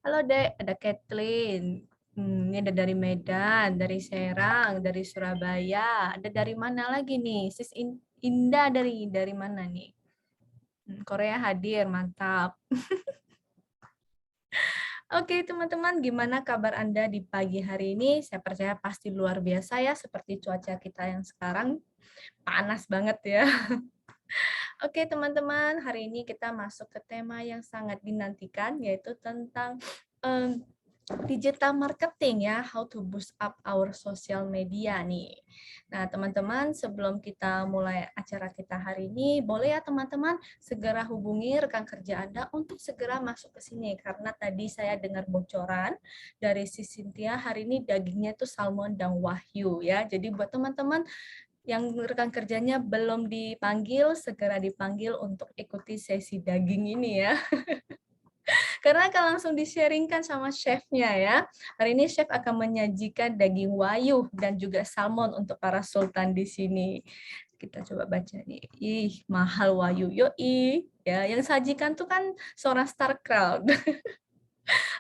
Halo Dek, ada Kathleen. Ini ada dari Medan, dari Serang, dari Surabaya. Ada dari mana lagi nih? Indah dari mana nih? Korea hadir, mantap. Oke teman-teman, gimana kabar Anda di pagi hari ini? Saya percaya pasti luar biasa ya, seperti cuaca kita yang sekarang. Panas banget ya. Oke teman-teman, hari ini kita masuk ke tema yang sangat dinantikan, yaitu tentang digital marketing ya, how to boost up our social media nih. Nah teman-teman, sebelum kita mulai acara kita hari ini, boleh ya teman-teman segera hubungi rekan kerja Anda untuk segera masuk ke sini, karena tadi saya dengar bocoran dari si Cynthia, hari ini dagingnya itu salmon dan wahyu ya. Jadi buat teman-teman yang rekan kerjanya belum dipanggil, segera dipanggil untuk ikuti sesi daging ini ya. Karena akan langsung di-sharingkan sama chefnya ya. Hari ini chef akan menyajikan daging wayuh dan juga salmon untuk para sultan di sini. Kita coba baca nih. Ih, mahal wayuh. Yoi. Ya, yang sajikan tuh kan seorang star crowd.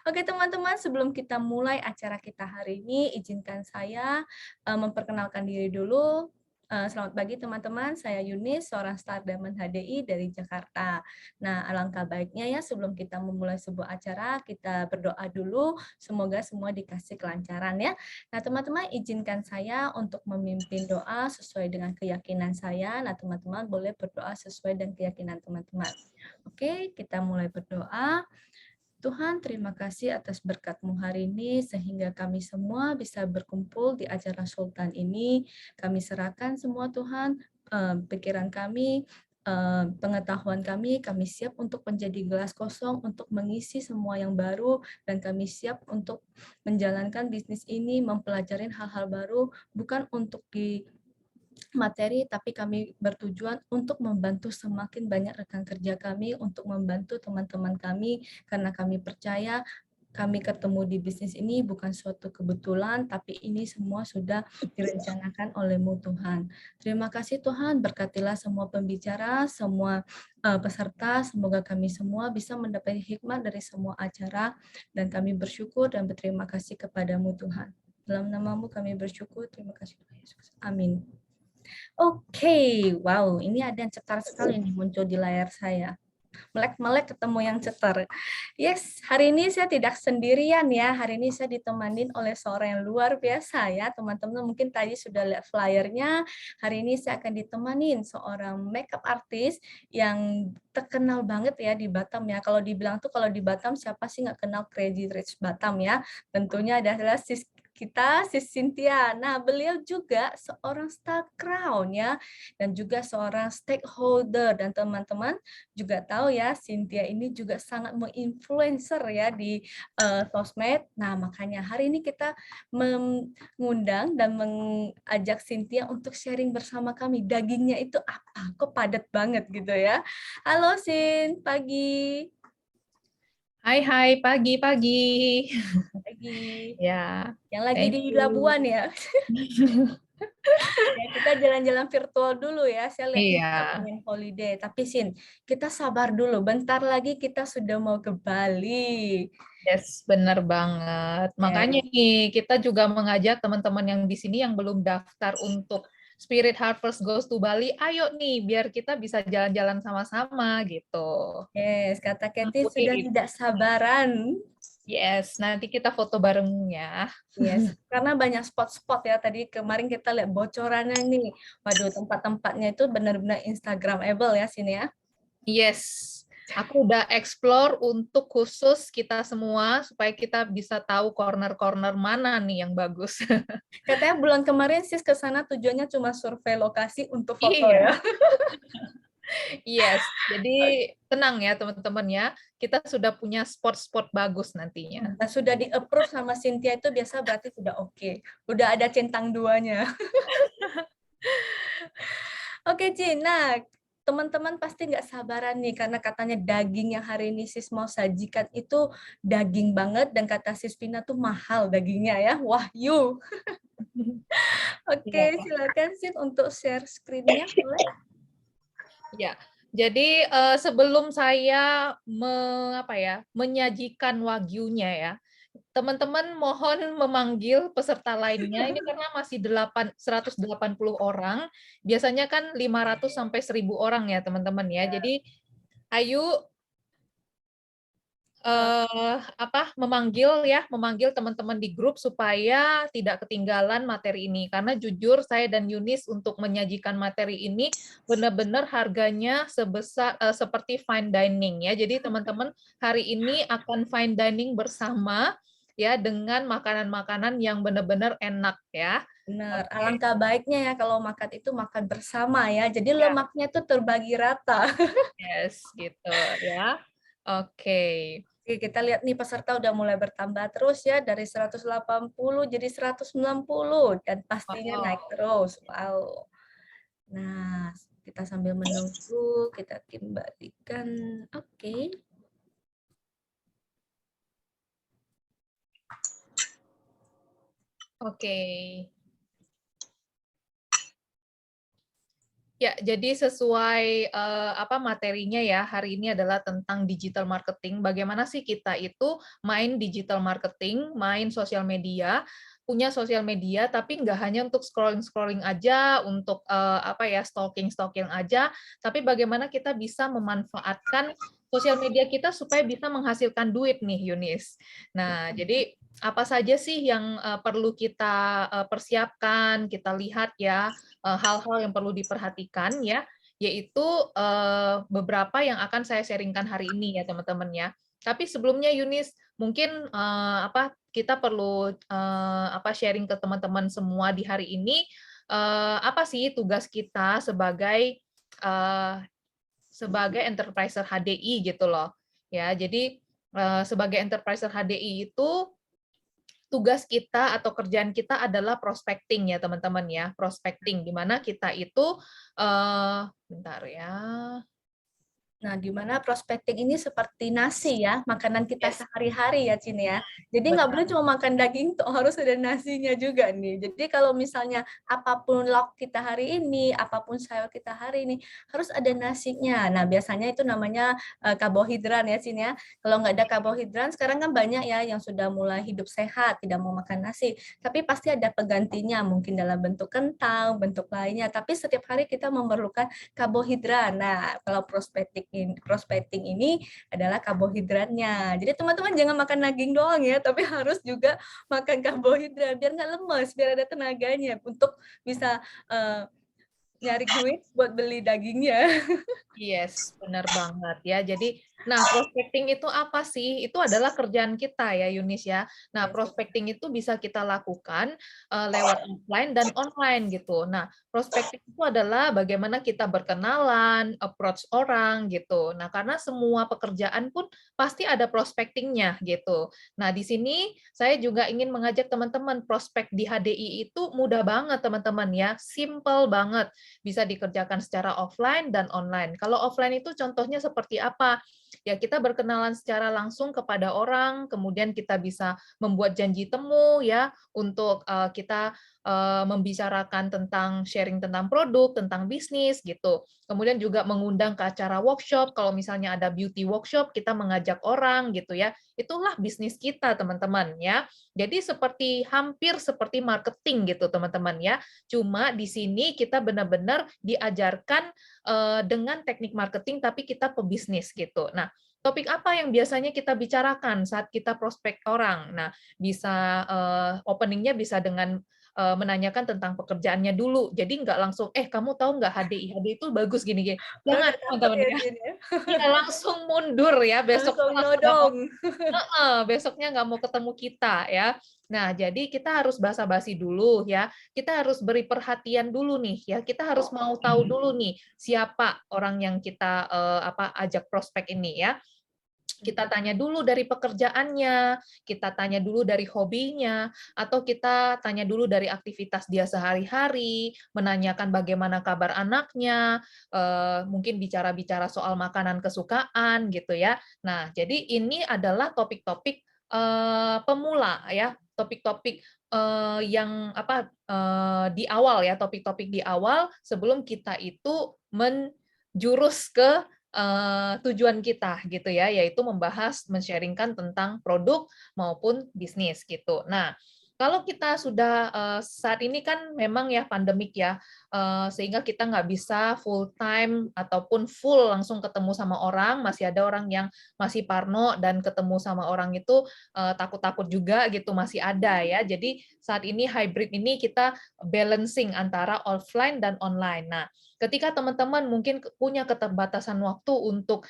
Oke teman-teman, sebelum kita mulai acara kita hari ini, izinkan saya memperkenalkan diri dulu. Selamat pagi teman-teman, saya Yunis, seorang Star Diamond HDI dari Jakarta. Nah, alangkah baiknya ya sebelum kita memulai sebuah acara, kita berdoa dulu, semoga semua dikasih kelancaran ya. Nah teman-teman, izinkan saya untuk memimpin doa sesuai dengan keyakinan saya. Nah teman-teman boleh berdoa sesuai dengan keyakinan teman-teman. Oke, kita mulai berdoa. Tuhan, terima kasih atas berkat-Mu hari ini, sehingga kami semua bisa berkumpul di acara Sultan ini. Kami serahkan semua Tuhan, pikiran kami, pengetahuan kami siap untuk menjadi gelas kosong, untuk mengisi semua yang baru, dan kami siap untuk menjalankan bisnis ini, mempelajari hal-hal baru, bukan untuk di materi, tapi kami bertujuan untuk membantu semakin banyak rekan kerja kami, untuk membantu teman-teman kami, karena kami percaya kami ketemu di bisnis ini bukan suatu kebetulan, tapi ini semua sudah direncanakan oleh-Mu Tuhan. Terima kasih Tuhan, berkatilah semua pembicara, semua peserta, semoga kami semua bisa mendapat hikmat dari semua acara, dan kami bersyukur dan berterima kasih kepadamu Tuhan. Dalam nama-Mu kami bersyukur, terima kasih Tuhan Yesus. Amin. Oke, wow, ini ada yang cetar sekali nih muncul di layar saya. Melek-melek ketemu yang cetar. Yes, hari ini saya tidak sendirian ya. Hari ini saya ditemanin oleh seorang yang luar biasa ya. Teman-teman mungkin tadi sudah lihat flyernya. Hari ini saya akan ditemanin seorang makeup artist yang terkenal banget ya di Batam ya. Kalau dibilang tuh kalau di Batam siapa sih nggak kenal Crazy Rich Batam ya? Tentunya adalah sis Cynthia. Nah, beliau juga seorang star crown ya, dan juga seorang stakeholder, dan teman-teman juga tahu ya, Cynthia ini juga sangat menginfluencer ya di sosmed. Nah, makanya hari ini kita mengundang dan mengajak Cynthia untuk sharing bersama kami. Dagingnya itu apa? Kok padat banget gitu ya. Halo Sin, pagi. Hai, pagi. Pagi. Ya, Yang lagi thank di you. Labuan ya. Ya, kita jalan-jalan virtual dulu ya. Saya lihat ini Iya, pengen holiday. Tapi Sin, kita sabar dulu. Bentar lagi kita sudah mau ke Bali. yes, benar banget. Makanya Yes. nih, kita juga mengajak teman-teman yang di sini yang belum daftar untuk Spirit Harvest Goes to Bali, ayo nih, biar kita bisa jalan-jalan sama-sama gitu. Yes, kata Kathy sudah Wih, tidak sabaran. yes, nanti kita foto bareng ya. Yes, karena banyak spot-spot ya. Tadi kemarin kita lihat bocorannya nih. Waduh, tempat-tempatnya itu benar-benar Instagramable ya sini ya. Yes, aku udah explore untuk khusus kita semua supaya kita bisa tahu corner-corner mana nih yang bagus. Katanya bulan kemarin sis ke sana tujuannya cuma survei lokasi untuk foto Iya. ya. Yes, jadi tenang ya teman-teman ya, kita sudah punya spot-spot bagus nantinya. Nah, sudah di-approve sama Cynthia itu biasa berarti sudah oke. Udah ada centang duanya. Oke, Ci. Nah, teman-teman pasti nggak sabaran nih karena katanya daging yang hari ini Sis mau sajikan itu daging banget dan kata Sis Vina tuh mahal dagingnya ya. Wahyu. Oke, Iya. silakan Sis untuk share screen-nya boleh? Ya, Jadi sebelum saya menyajikan wagyunya ya, teman-teman mohon memanggil peserta lainnya. Ini karena masih 180 orang, biasanya kan 500 sampai 1.000 orang ya teman-teman ya. Jadi ayo memanggil teman-teman di grup supaya tidak ketinggalan materi ini. Karena jujur saya dan Yunis untuk menyajikan materi ini benar-benar harganya seperti fine dining ya. Jadi teman-teman hari ini akan fine dining bersama ya dengan makanan-makanan yang benar-benar enak ya. Benar, Oke. alangkah baiknya ya kalau makan itu makan bersama ya. Jadi Ya, lemaknya tuh terbagi rata. yes gitu ya. Oke. Oke, kita lihat nih peserta udah mulai bertambah terus ya dari 180 jadi 190 dan pastinya naik Wow. terus. Wow. Nah, kita sambil menunggu, kita kembalikan. Oke. Oke. Ya, jadi sesuai materinya ya, hari ini adalah tentang digital marketing. Bagaimana sih kita itu main digital marketing, main sosial media, punya sosial media, tapi nggak hanya untuk scrolling-scrolling aja, untuk stalking-stalking aja, tapi bagaimana kita bisa memanfaatkan sosial media kita supaya bisa menghasilkan duit nih, Yunis. Nah, jadi apa saja sih yang perlu kita persiapkan, kita lihat ya hal-hal yang perlu diperhatikan ya, yaitu beberapa yang akan saya sharingkan hari ini ya teman-teman ya. Tapi sebelumnya Yunis, mungkin kita perlu sharing ke teman-teman semua di hari ini apa sih tugas kita sebagai eh, enterpriser HDI gitu loh. Ya, jadi sebagai enterpriser HDI itu tugas kita atau kerjaan kita adalah prospecting ya teman-teman ya, prospecting di mana kita itu bentar ya. Nah, di mana prospecting ini seperti nasi ya, makanan kita Yes, sehari-hari ya, Cini ya. Jadi nggak boleh benar. cuma makan daging, tuh harus ada nasinya juga nih. Jadi kalau misalnya apapun lauk kita hari ini, apapun sayur kita hari ini, harus ada nasinya. Nah, biasanya itu namanya karbohidrat ya, Cini ya. Kalau nggak ada karbohidrat, sekarang kan banyak ya yang sudah mulai hidup sehat, tidak mau makan nasi. Tapi pasti ada penggantinya, mungkin dalam bentuk kentang, bentuk lainnya. Tapi setiap hari kita memerlukan karbohidrat. Nah, kalau prospecting ini adalah karbohidratnya. Jadi teman-teman jangan makan daging doang ya, tapi harus juga makan karbohidrat biar nggak lemes, biar ada tenaganya untuk bisa nyari duit buat beli dagingnya. Yes, benar banget ya. Jadi, nah prospecting itu apa sih? Itu adalah kerjaan kita ya, Yunis ya. Nah, prospecting itu bisa kita lakukan lewat offline dan online gitu. Nah, prospecting itu adalah bagaimana kita berkenalan, approach orang gitu. Nah, karena semua pekerjaan pun pasti ada prospectingnya gitu. Nah, di sini saya juga ingin mengajak teman-teman prospek di HDI itu mudah banget teman-teman ya, simple banget, bisa dikerjakan secara offline dan online. Kalau offline itu contohnya seperti apa? Ya, kita berkenalan secara langsung kepada orang, kemudian kita bisa membuat janji temu ya untuk kita membicarakan tentang sharing tentang produk, tentang bisnis gitu. Kemudian juga mengundang ke acara workshop, kalau misalnya ada beauty workshop, kita mengajak orang gitu ya. Itulah bisnis kita, teman-teman ya. Jadi hampir seperti marketing gitu, teman-teman ya. Cuma di sini kita benar-benar diajarkan dengan teknik marketing, tapi kita pebisnis gitu. Nah, topik apa yang biasanya kita bicarakan saat kita prospek orang? Nah, bisa openingnya bisa dengan menanyakan tentang pekerjaannya dulu. Jadi nggak langsung, kamu tahu nggak HDI? HDI itu bagus gini-gini. Udah Jangan, nggak dapet teman-teman ya, ya. Cin ya. Ya langsung mundur ya, besoknya Langsung langsung nggak mau nodong. besoknya nggak mau ketemu kita ya. Nah, jadi kita harus basa-basi dulu ya. Kita harus beri perhatian dulu nih ya. Kita harus mau tahu dulu nih siapa orang yang kita ajak prospek ini ya. Kita tanya dulu dari pekerjaannya, kita tanya dulu dari hobinya, atau kita tanya dulu dari aktivitas dia sehari-hari, menanyakan bagaimana kabar anaknya, mungkin bicara-bicara soal makanan kesukaan gitu ya. Nah, jadi ini adalah topik-topik pemula ya, topik-topik di awal ya, topik-topik di awal sebelum kita itu jurus ke tujuan kita gitu ya, yaitu membahas, men-sharing-kan tentang produk maupun bisnis gitu. Nah, kalau kita sudah saat ini kan memang ya pandemik ya, sehingga kita nggak bisa full time ataupun full langsung ketemu sama orang, masih ada orang yang masih parno dan ketemu sama orang itu takut-takut juga gitu, masih ada ya. Jadi saat ini hybrid ini kita balancing antara offline dan online. Nah, ketika teman-teman mungkin punya keterbatasan waktu untuk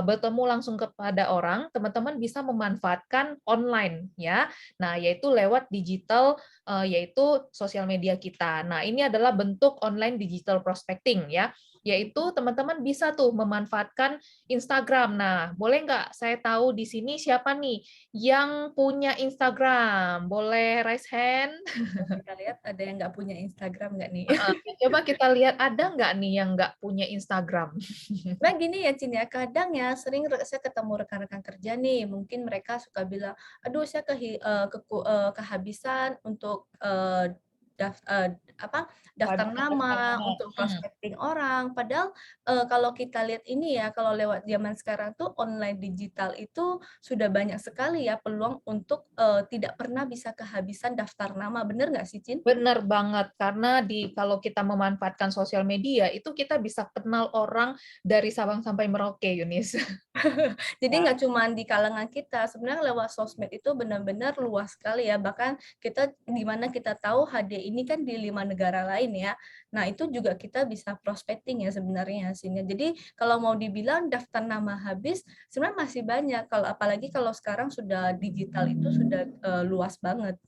bertemu langsung kepada orang, teman-teman bisa memanfaatkan online ya. Nah, yaitu lewat digital, yaitu sosial media kita. Nah, ini adalah bentuk online digital prospecting ya, yaitu teman-teman bisa tuh memanfaatkan Instagram. Nah, boleh nggak saya tahu di sini siapa nih yang punya Instagram? Boleh raise hand? Kita lihat ada yang nggak punya Instagram nggak nih? Coba kita lihat ada nggak nih yang nggak punya Instagram? Nah gini ya Cin ya, kadang ya sering saya ketemu rekan-rekan kerja nih, mungkin mereka suka bilang, aduh saya kehabisan untuk apa daftar nama, untuk prospecting orang. Padahal kalau kita lihat ini ya, kalau lewat zaman sekarang tuh online digital itu sudah banyak sekali ya peluang untuk tidak pernah bisa kehabisan daftar nama. Bener nggak sih Cin? Benar banget, karena kalau kita memanfaatkan sosial media, itu kita bisa kenal orang dari Sabang sampai Merauke, Yunis. Jadi Ya. nggak cuma di kalangan kita, sebenarnya lewat sosmed itu benar-benar luas sekali ya. Bahkan kita di mana kita tahu HD ini kan di 5 negara lain ya. Nah itu juga kita bisa prospecting ya sebenarnya hasilnya. Jadi kalau mau dibilang daftar nama habis, sebenarnya masih banyak. Kalau apalagi kalau sekarang sudah digital itu sudah luas banget.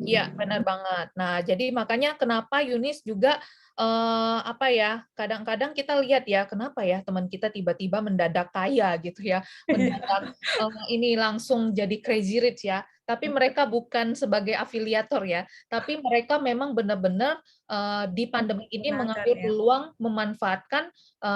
Iya, benar banget. Nah, jadi makanya kenapa Yunis juga apa ya, kadang-kadang kita lihat ya, kenapa ya teman kita tiba-tiba mendadak kaya gitu ya, mendadak ini langsung jadi crazy rich ya. Tapi mereka bukan sebagai afiliator ya, tapi mereka memang benar-benar di pandemi ini Menggunakan mengambil ya. peluang memanfaatkan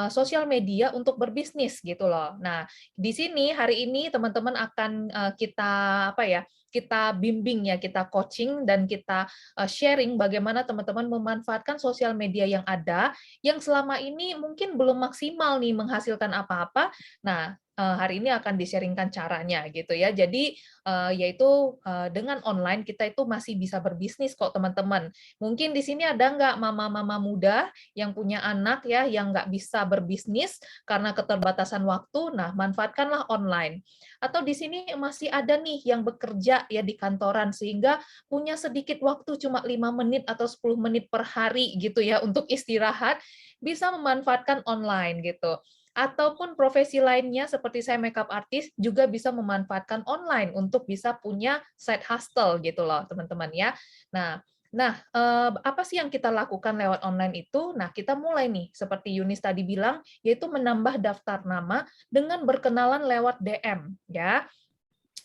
sosial media untuk berbisnis gitu loh. Nah, di sini hari ini teman-teman akan kita apa ya, kita bimbing ya, kita coaching dan kita sharing bagaimana teman-teman memanfaatkan sosial media yang ada, yang selama ini mungkin belum maksimal nih menghasilkan apa-apa. Nah, hari ini akan di-sharingkan caranya gitu ya. Jadi yaitu dengan online kita itu masih bisa berbisnis kok teman-teman. Mungkin di sini ada nggak mama-mama muda yang punya anak ya yang nggak bisa berbisnis karena keterbatasan waktu. Nah, manfaatkanlah online. Atau di sini masih ada nih yang bekerja ya di kantoran sehingga punya sedikit waktu cuma 5 menit atau 10 menit per hari gitu ya untuk istirahat, bisa memanfaatkan online gitu. Ataupun profesi lainnya seperti saya makeup artist juga bisa memanfaatkan online untuk bisa punya side hustle gitu loh teman-teman ya. Nah, apa sih yang kita lakukan lewat online itu? Nah, kita mulai nih, seperti Yunis tadi bilang, yaitu menambah daftar nama dengan berkenalan lewat DM, ya.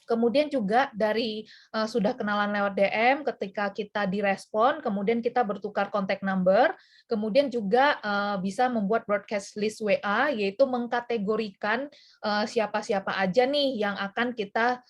Kemudian juga dari sudah kenalan lewat DM, ketika kita direspon, kemudian kita bertukar kontak number, kemudian juga bisa membuat broadcast list WA, yaitu mengkategorikan siapa-siapa aja nih yang akan kita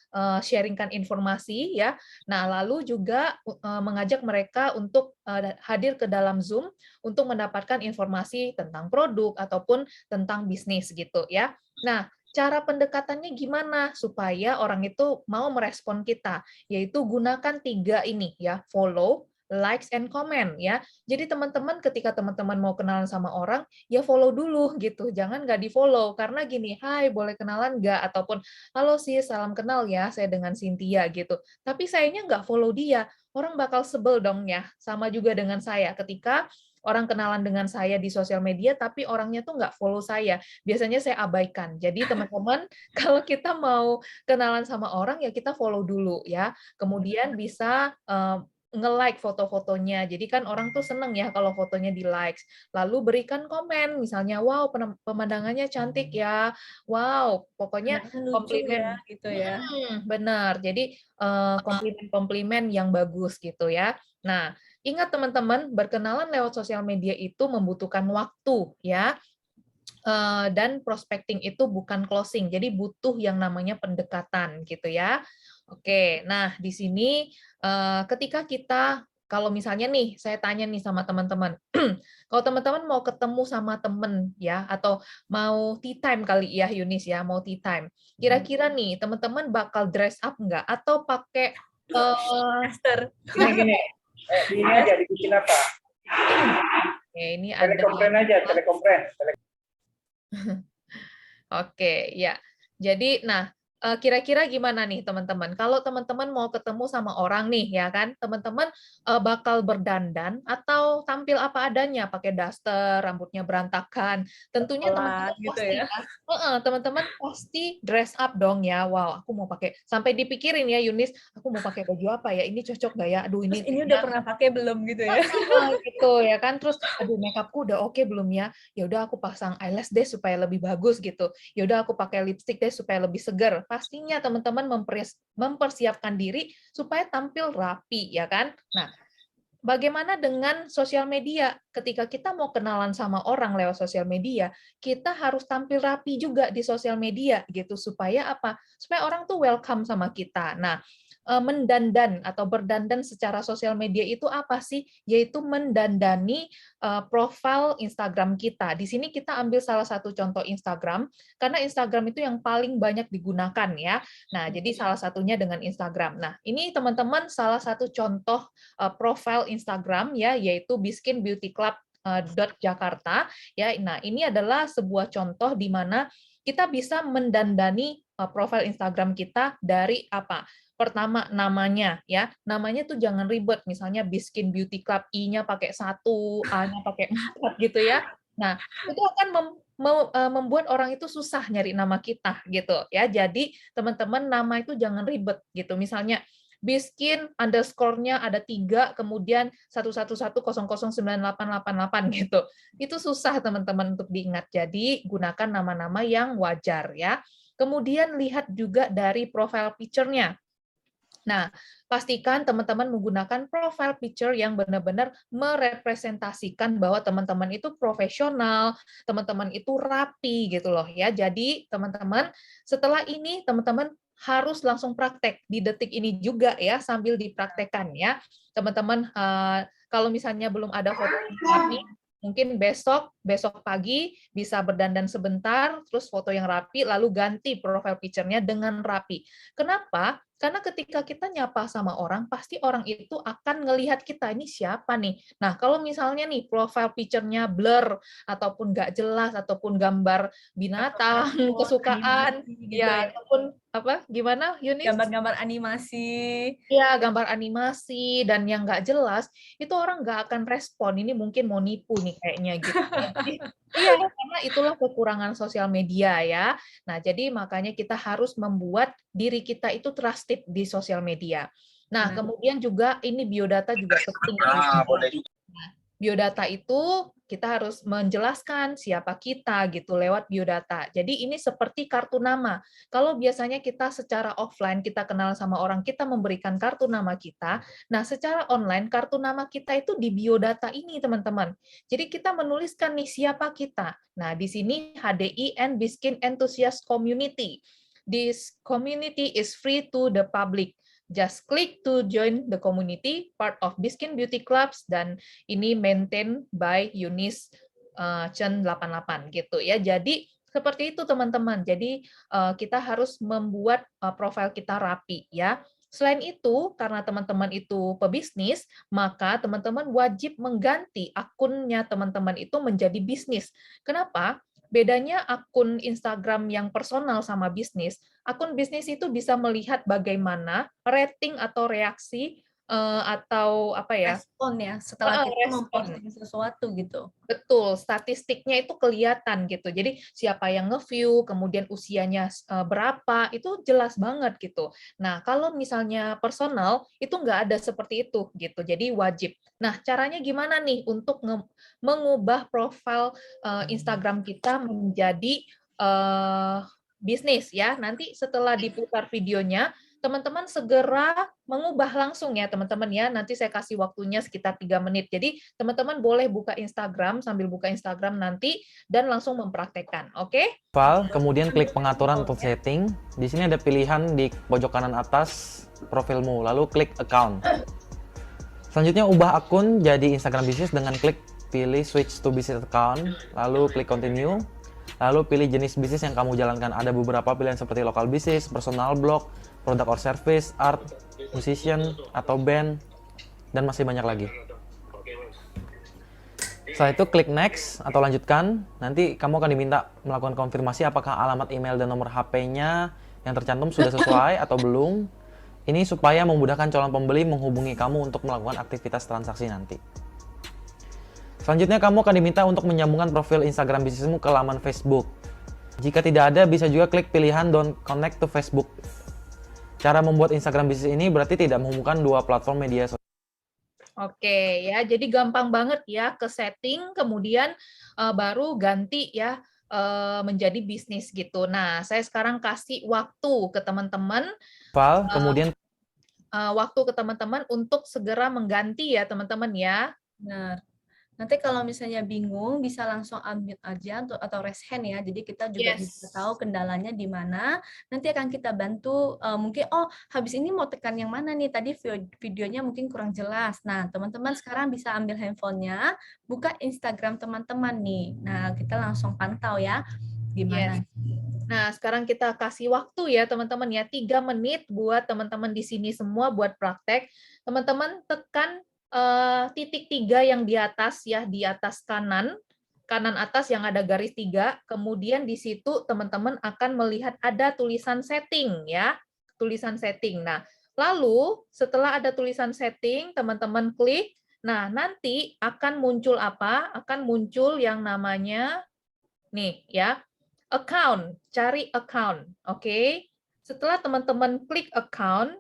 sharingkan informasi ya. Nah, lalu juga mengajak mereka untuk hadir ke dalam Zoom untuk mendapatkan informasi tentang produk ataupun tentang bisnis gitu ya. Nah, cara pendekatannya gimana supaya orang itu mau merespon kita? Yaitu gunakan 3 ini ya, follow, likes, and comment ya. Jadi teman-teman ketika teman-teman mau kenalan sama orang, ya follow dulu gitu. Jangan nggak di-follow karena gini, "Hai, boleh kenalan nggak?" Ataupun, "Halo sis, salam kenal ya, saya dengan Cynthia," gitu. Tapi sayangnya nggak follow dia. Orang bakal sebel dong ya. Sama juga dengan saya ketika orang kenalan dengan saya di sosial media, tapi orangnya tuh nggak follow saya. Biasanya saya abaikan. Jadi teman-teman, kalau kita mau kenalan sama orang, ya kita follow dulu ya. Kemudian bisa nge-like foto-fotonya. Jadi kan orang tuh seneng ya kalau fotonya di-likes. Lalu berikan komen, misalnya, wow pemandangannya cantik ya. Wow, pokoknya Anaknya lucu ya komplimen. gitu ya. Benar. Jadi komplimen-komplimen yang bagus gitu ya. Nah, ingat teman-teman, berkenalan lewat sosial media itu membutuhkan waktu ya. Dan prospecting itu bukan closing, jadi butuh yang namanya pendekatan gitu ya. Oke, nah di sini ketika kita kalau misalnya nih, saya tanya nih sama teman-teman, kalau teman-teman mau ketemu sama temen ya, atau mau tea time kali ya, Yunis ya, mau tea time. Kira-kira nih, teman-teman bakal dress up nggak? Atau pakai Esther. Gini, ini aja dibikin apa? ini ada. Telekompren aja, telekompren. Oke, ya. Jadi, nah, kira-kira gimana nih teman-teman? Kalau teman-teman mau ketemu sama orang nih, ya kan? Teman-teman bakal berdandan atau tampil apa adanya, pakai daster, rambutnya berantakan. Tentunya teman-teman Gitu pasti ya. teman-teman pasti dress up dong ya. Wow, aku mau pakai, sampai dipikirin ya Yunis, aku mau pakai baju apa ya? Ini cocok nggak ya? Aduh, Terus ini ini udah pernah pakai belum gitu ya? gitu ya kan. Terus aduh, makeupku udah oke belum ya? Ya udah aku pasang eyelash deh supaya lebih bagus gitu. Ya udah aku pakai lipstick deh supaya lebih seger. Pastinya teman-teman mempersiapkan diri supaya tampil rapi ya kan. Nah, bagaimana dengan sosial media? Ketika kita mau kenalan sama orang lewat sosial media, kita harus tampil rapi juga di sosial media gitu supaya apa? Supaya orang tuh welcome sama kita. Nah, mendandan atau berdandan secara sosial media itu apa sih? Yaitu mendandani profil Instagram kita. Di sini kita ambil salah satu contoh Instagram, karena Instagram itu yang paling banyak digunakan ya. Nah, jadi salah satunya dengan Instagram. Nah, ini teman-teman salah satu contoh profil Instagram ya, yaitu Biskin Beauty Club Jakarta ya. Nah, ini adalah sebuah contoh di mana kita bisa mendandani profil Instagram kita dari apa? Pertama, namanya ya. Namanya tuh jangan ribet, misalnya Biskin Beauty Club, I-nya pakai 1, A-nya pakai 4 gitu ya. Nah, itu akan membuat orang itu susah nyari nama kita gitu ya. Jadi, teman-teman nama itu jangan ribet gitu. Misalnya Biskin underscore-nya ada 3, kemudian 111009888 gitu. Itu susah teman-teman untuk diingat. Jadi gunakan nama-nama yang wajar ya. Kemudian lihat juga dari profile picture-nya. Nah, pastikan teman-teman menggunakan profile picture yang benar-benar merepresentasikan bahwa teman-teman itu profesional, teman-teman itu rapi gitu loh ya. Jadi, teman-teman, setelah ini teman-teman harus langsung praktek di detik ini juga ya, sambil dipraktekkan ya. Teman-teman, kalau misalnya belum ada foto yang rapi, mungkin besok pagi bisa berdandan sebentar, terus foto yang rapi, lalu ganti profile picture-nya dengan rapi. Kenapa? Karena ketika kita nyapa sama orang, pasti orang itu akan ngelihat kita, ini siapa nih? Nah, kalau misalnya nih profile picture-nya blur, ataupun nggak jelas, ataupun gambar binatang, kesukaan, gitu ya, ya. ataupun apa? Gimana, Yunis? Gambar-gambar animasi. Ya, gambar animasi dan yang nggak jelas, itu orang nggak akan respon. Ini mungkin mau nipu nih kayaknya gitu. Jadi, iya, karena itulah kekurangan sosial media ya. Nah, jadi makanya kita harus membuat diri kita itu trusted di sosial media. Nah, kemudian juga ini biodata juga penting. Boleh juga. Biodata itu kita harus menjelaskan siapa kita gitu lewat biodata. Jadi ini seperti kartu nama. Kalau biasanya kita secara offline kita kenal sama orang, kita memberikan kartu nama kita. Nah, secara online kartu nama kita itu di biodata ini, teman-teman. Jadi kita menuliskan nih siapa kita. Nah, di sini HDI and Biskin Enthusiast Community. This community is free to the public. Just click to join the community, part of Biskin Beauty Clubs, dan ini maintained by Yunis Chen 88 gitu ya. Jadi seperti itu teman-teman. Jadi kita harus membuat profil kita rapi ya. Selain itu, karena teman-teman itu pebisnis, maka teman-teman wajib mengganti akunnya teman-teman itu menjadi bisnis. Kenapa? Bedanya akun Instagram yang personal sama bisnis, akun bisnis itu bisa melihat bagaimana rating atau reaksi atau apa ya? Respon ya setelah kita Respon. memposting sesuatu gitu. Betul, statistiknya itu kelihatan gitu. Jadi siapa yang nge-view, kemudian usianya berapa, itu jelas banget gitu. Nah, kalau misalnya personal, itu nggak ada seperti itu gitu. Jadi wajib. Nah, caranya gimana nih untuk mengubah profil Instagram kita menjadi bisnis ya. Nanti setelah diputar videonya, teman-teman segera mengubah langsung ya teman-teman ya. Nanti saya kasih waktunya sekitar 3 menit. Jadi teman-teman boleh buka Instagram, sambil buka Instagram nanti dan langsung mempraktekkan. Oke? File, kemudian klik pengaturan atau setting. Di sini ada pilihan di pojok kanan atas profilmu, lalu klik account. Selanjutnya ubah akun jadi Instagram Business dengan klik pilih switch to business account, lalu klik continue, lalu pilih jenis bisnis yang kamu jalankan. Ada beberapa pilihan seperti local business, personal blog, product or service, art, musician, atau band, dan masih banyak lagi. Setelah itu klik next atau lanjutkan, nanti kamu akan diminta melakukan konfirmasi apakah alamat email dan nomor HP-nya yang tercantum sudah sesuai atau belum. Ini supaya memudahkan calon pembeli menghubungi kamu untuk melakukan aktivitas transaksi nanti. Selanjutnya kamu akan diminta untuk menyambungkan profil Instagram bisnismu ke laman Facebook. Jika tidak ada, bisa juga klik pilihan Don't Connect to Facebook. Cara membuat Instagram bisnis ini berarti tidak menghubungkan dua platform media sosial. Oke ya, jadi gampang banget ya ke setting, kemudian baru ganti ya menjadi bisnis gitu. Nah, saya sekarang kasih waktu ke teman-teman, Kemudian untuk segera mengganti ya teman-teman ya. Benar. Nanti kalau misalnya bingung bisa langsung unmute aja atau raise hand ya. Jadi kita juga bisa tahu kendalanya di mana. Nanti akan kita bantu mungkin habis ini mau tekan yang mana nih? Tadi videonya mungkin kurang jelas. Nah, teman-teman sekarang bisa ambil handphonenya, buka Instagram teman-teman nih. Nah, kita langsung pantau ya gimana. Nah, sekarang kita kasih waktu ya teman-teman ya, 3 menit buat teman-teman di sini semua buat praktek. Teman-teman tekan titik 3 yang di atas ya, di atas kanan atas yang ada garis 3, kemudian di situ teman-teman akan melihat ada tulisan setting ya, tulisan setting. Nah, lalu setelah ada tulisan setting, teman-teman klik, nah nanti akan muncul apa? Akan muncul yang namanya nih ya, account, cari account, oke? Setelah teman-teman klik account,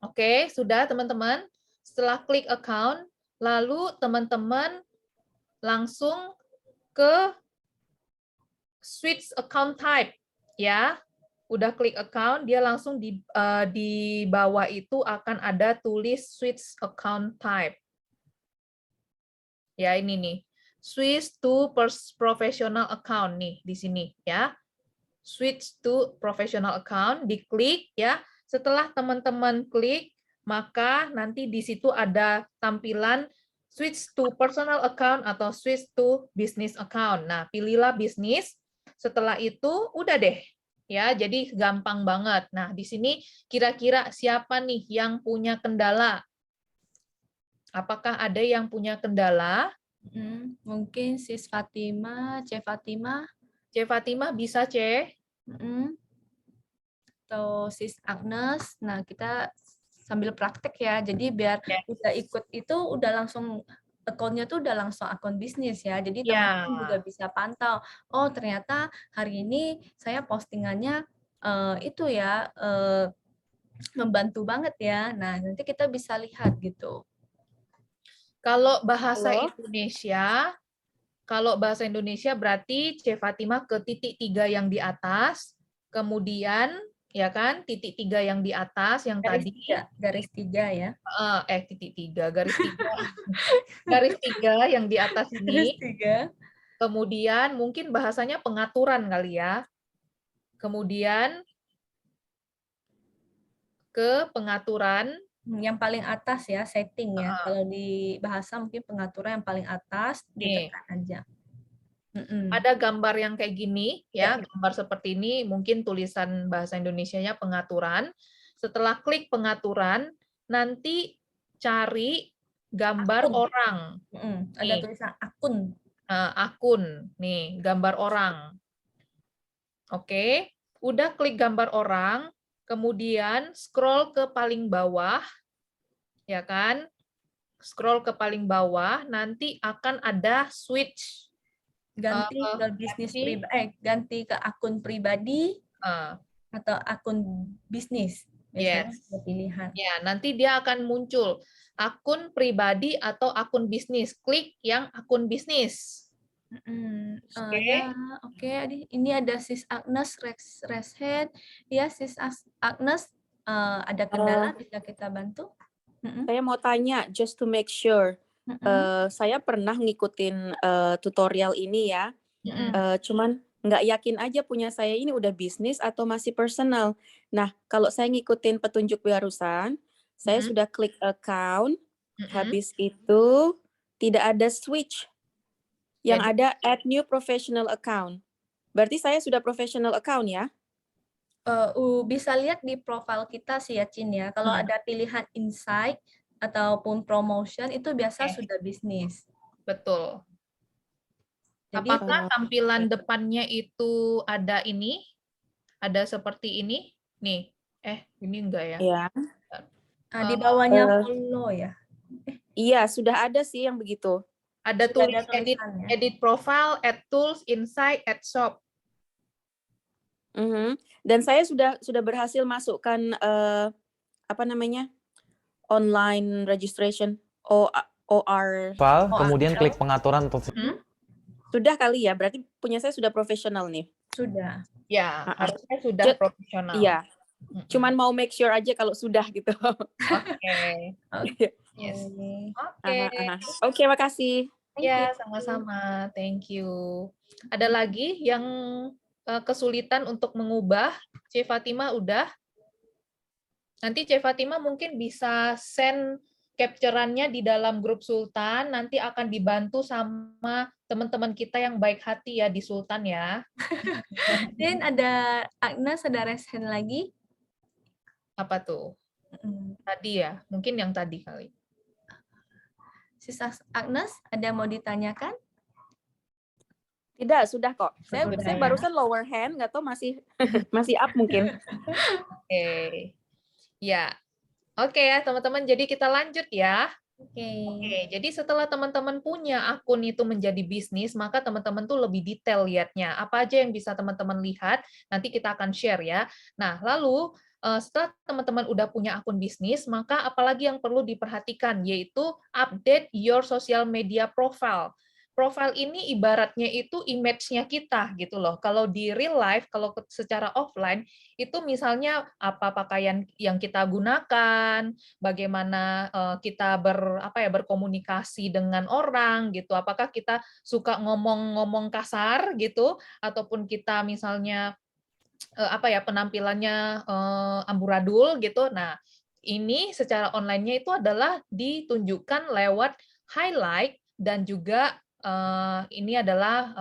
oke, sudah teman-teman. Setelah klik account, lalu teman-teman langsung ke switch account type, ya. Udah klik account, dia langsung di bawah itu akan ada tulis switch account type. Ya, ini nih. Switch to professional account nih di sini ya. Switch to professional account, diklik ya. Setelah teman-teman klik, maka nanti di situ ada tampilan switch to personal account atau switch to business account. Nah, pilihlah bisnis. Setelah itu udah deh. Ya, jadi gampang banget. Nah, di sini kira-kira siapa nih yang punya kendala? Apakah ada yang punya kendala? Mungkin Sis Fatima, C Fatima. C Fatima bisa, C. Atau Sis Agnes. Nah, kita sambil praktek ya. Jadi biar udah ikut itu udah langsung akunnya tuh udah langsung akun bisnis ya. Jadi teman-teman juga bisa pantau. Oh, ternyata hari ini saya postingannya itu ya membantu banget ya. Nah, nanti kita bisa lihat gitu. Kalau bahasa Indonesia berarti C Fatima ke titik 3 yang di atas, kemudian ya kan titik 3 yang di atas yang tadi garis 3 ya. Titik 3 garis 3 garis 3 yang di atas ini. Kemudian mungkin bahasanya pengaturan kali ya. Kemudian ke pengaturan yang paling atas ya, setting ya. Kalau di bahasa mungkin pengaturan yang paling atas, ditekan aja. Ada gambar yang kayak gini ya, gambar seperti ini, mungkin tulisan bahasa Indonesianya pengaturan. Setelah klik pengaturan, nanti cari gambar orang. Ada tulisan akun. Akun, nih gambar orang. Oke, udah klik gambar orang, kemudian scroll ke paling bawah, ya kan? Scroll ke paling bawah, nanti akan ada switch. Ganti ke bisnis ganti ke akun pribadi atau akun bisnis. Biasanya pilihan. Ya, nanti dia akan muncul akun pribadi atau akun bisnis. Klik yang akun bisnis. Oke. Ini ada Sis Agnes Reshead. Ya, Sis Agnes ada kendala bisa kita bantu? Saya mau tanya just to make sure. Saya pernah ngikutin tutorial ini ya. Cuman nggak yakin aja punya saya ini udah bisnis atau masih personal. Nah, kalau saya ngikutin petunjuk barusan, saya sudah klik account, Habis itu tidak ada switch. Yang Jadi ada add new professional account. Berarti saya sudah professional account ya? Bisa lihat di profil kita sih ya, Cin ya. Kalau ada pilihan insight ataupun promotion itu biasa Oke. sudah bisnis. betul. Jadi Apakah tampilan depannya itu ada ini? Ada seperti ini? Nih. Ini enggak ya? Iya. di bawahnya Eh. follow ya. Iya, sudah ada sih yang begitu. Ada Sudah tulis ada tulisannya. edit profile, add tools, insight, add shop. Dan saya sudah berhasil masukkan apa namanya? Online registration OR. File, kemudian klik pengaturan untuk Sudah kali ya, berarti punya saya sudah profesional nih. Sudah. Ya, harusnya sudah profesional. Iya. Cuman mau make sure aja kalau sudah gitu. Oke. Yes. Oke. Oke, makasih. Ya, sama-sama. Thank you. Ada lagi yang kesulitan untuk mengubah? C. Fatima udah? Nanti C. Fatima mungkin bisa send capture-annya di dalam grup Sultan, nanti akan dibantu sama teman-teman kita yang baik hati ya di Sultan ya. Dan ada Agnes, ada raise hand lagi. Apa tuh? Tadi ya, mungkin yang tadi kali. Sisa Agnes, ada mau ditanyakan? Tidak, sudah kok. Saya ya. barusan lower hand, nggak tahu masih up mungkin. Oke. Ya. Oke ya, teman-teman. Jadi kita lanjut ya. Oke, jadi setelah teman-teman punya akun itu menjadi bisnis, maka teman-teman tuh lebih detail lihatnya. Apa aja yang bisa teman-teman lihat, nanti kita akan share ya. Nah, lalu setelah teman-teman udah punya akun bisnis, maka apalagi yang perlu diperhatikan, yaitu update your social media profile. Profile ini ibaratnya itu image-nya kita gitu loh. Kalau di real life, kalau secara offline, itu misalnya apa pakaian yang kita gunakan, bagaimana kita berkomunikasi dengan orang gitu. Apakah kita suka ngomong-ngomong kasar gitu, ataupun kita misalnya penampilannya amburadul gitu. Nah, ini secara online-nya itu adalah ditunjukkan lewat highlight dan juga ini adalah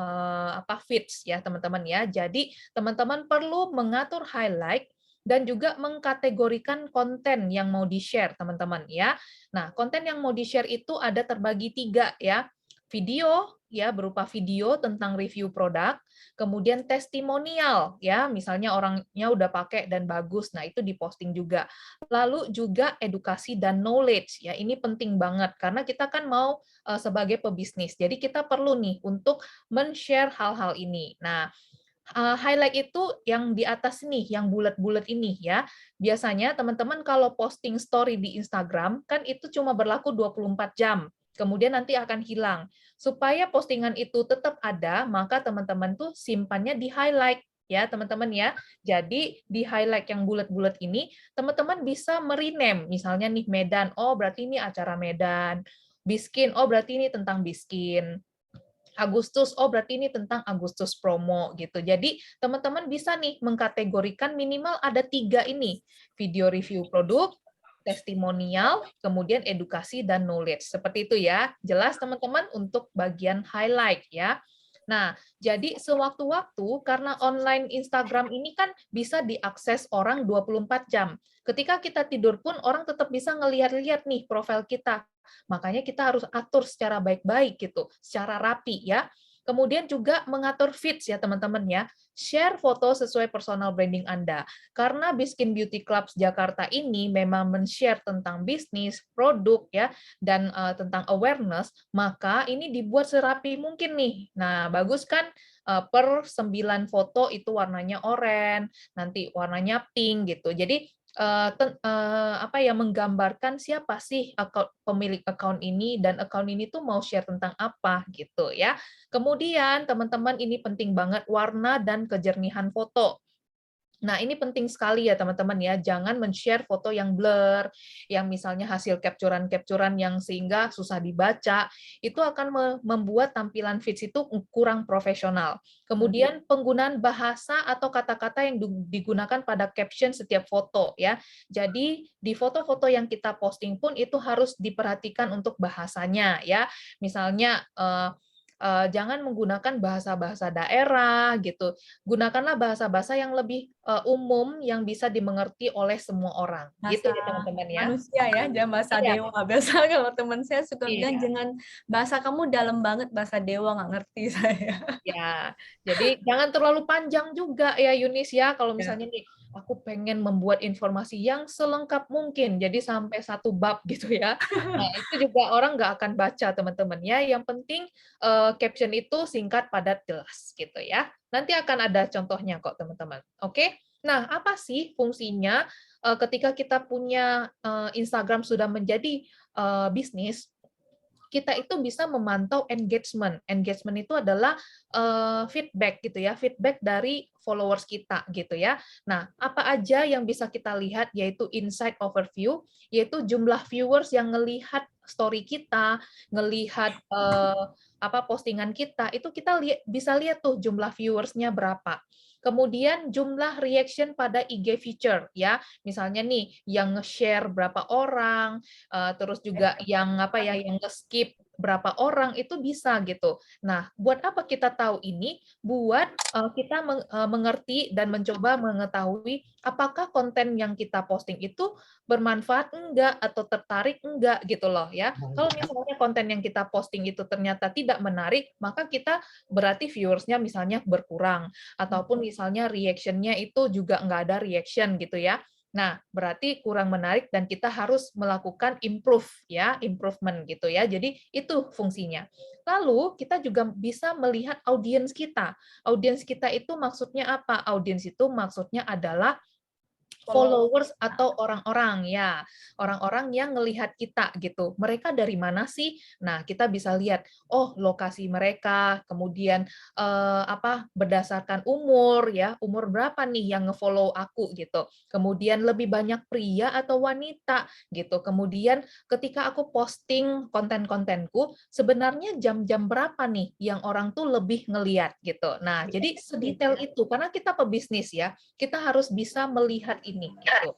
feeds ya teman-teman ya. Jadi teman-teman perlu mengatur highlight dan juga mengkategorikan konten yang mau di-share teman-teman ya. Nah, konten yang mau di-share itu ada terbagi 3 ya. Video ya, berupa video tentang review produk, kemudian testimonial ya, misalnya orangnya udah pakai dan bagus, nah itu diposting juga. Lalu juga edukasi dan knowledge ya, ini penting banget karena kita kan mau sebagai pebisnis, jadi kita perlu nih untuk men-share hal-hal ini. Nah, highlight itu yang di atas nih, yang bulat-bulat ini ya. Biasanya teman-teman kalau posting story di Instagram kan itu cuma berlaku 24 jam. Kemudian nanti akan hilang. Supaya postingan itu tetap ada, maka teman-teman tuh simpannya di highlight ya, teman-teman ya. Jadi di highlight yang bulat-bulat ini, teman-teman bisa merename. Misalnya nih Medan, oh berarti ini acara Medan. Biskin, oh berarti ini tentang Biskin. Agustus, oh berarti ini tentang Agustus promo gitu. Jadi teman-teman bisa nih mengkategorikan minimal ada 3 ini, video review produk, testimonial, kemudian edukasi dan knowledge. Seperti itu ya. Jelas teman-teman untuk bagian highlight ya. Nah, jadi sewaktu-waktu karena online Instagram ini kan bisa diakses orang 24 jam. Ketika kita tidur pun orang tetap bisa ngelihat-lihat nih profil kita. Makanya kita harus atur secara baik-baik gitu, secara rapi ya. Kemudian juga mengatur feeds ya teman-teman ya. Share foto sesuai personal branding Anda. Karena Biskin Beauty Clubs Jakarta ini memang men-share tentang bisnis, produk ya, dan tentang awareness, maka ini dibuat serapi mungkin nih. Nah, bagus kan per 9 foto itu warnanya oranye, nanti warnanya pink gitu. Jadi menggambarkan siapa sih pemilik account ini dan account ini tuh mau share tentang apa gitu ya. Kemudian teman-teman ini penting banget warna dan kejernihan foto. Nah, ini penting sekali ya teman-teman ya, jangan men-share foto yang blur, yang misalnya hasil capturean-capturean yang sehingga susah dibaca, itu akan membuat tampilan feeds itu kurang profesional. Kemudian penggunaan bahasa atau kata-kata yang digunakan pada caption setiap foto ya. Jadi di foto-foto yang kita posting pun itu harus diperhatikan untuk bahasanya ya. Misalnya jangan menggunakan bahasa-bahasa daerah gitu. Gunakanlah bahasa-bahasa yang lebih umum yang bisa dimengerti oleh semua orang. Gitu Bahasa ya teman-teman ya. manusia ya, jangan bahasa Iya, dewa. Biasa kalau teman saya suka bilang, iya. jangan bahasa kamu dalam banget, bahasa dewa nggak ngerti saya. Ya, jadi jangan terlalu panjang juga ya Yunis ya. Kalau Ya. misalnya nih, aku pengen membuat informasi yang selengkap mungkin, jadi sampai 1 bab gitu ya. Nah, itu juga orang nggak akan baca teman-teman ya. Yang penting caption itu singkat, padat, jelas gitu ya. Nanti akan ada contohnya kok teman-teman. Oke? Nah, apa sih fungsinya ketika kita punya Instagram sudah menjadi bisnis? Kita itu bisa memantau engagement. Engagement itu adalah feedback gitu ya, feedback dari followers kita gitu ya. Nah, apa aja yang bisa kita lihat yaitu insight overview, yaitu jumlah viewers yang ngelihat story kita, ngelihat postingan kita, itu kita bisa lihat tuh jumlah viewersnya berapa. Kemudian jumlah reaction pada IG feature ya, misalnya nih yang nge-share berapa orang, terus juga yang yang nge-skip berapa orang itu bisa gitu. Nah, buat apa kita tahu ini? Buat kita mengerti dan mencoba mengetahui apakah konten yang kita posting itu bermanfaat enggak atau tertarik enggak gitu loh ya. Kalau misalnya konten yang kita posting itu ternyata tidak menarik, maka kita berarti viewersnya misalnya berkurang ataupun misalnya reaction-nya itu juga nggak ada reaction gitu ya. Nah, berarti kurang menarik dan kita harus melakukan improvement gitu ya. Jadi itu fungsinya. Lalu kita juga bisa melihat audiens kita. Audiens kita itu maksudnya apa? Audiens itu maksudnya adalah followers atau orang-orang ya, orang-orang yang ngelihat kita gitu. Mereka dari mana sih? Nah, kita bisa lihat, oh lokasi mereka, kemudian berdasarkan umur ya, umur berapa nih yang ngefollow aku gitu. Kemudian lebih banyak pria atau wanita gitu. Kemudian ketika aku posting konten-kontenku, sebenarnya jam-jam berapa nih yang orang tuh lebih ngelihat gitu. Nah, jadi sedetail itu karena kita pebisnis ya, kita harus bisa melihat ini gitu.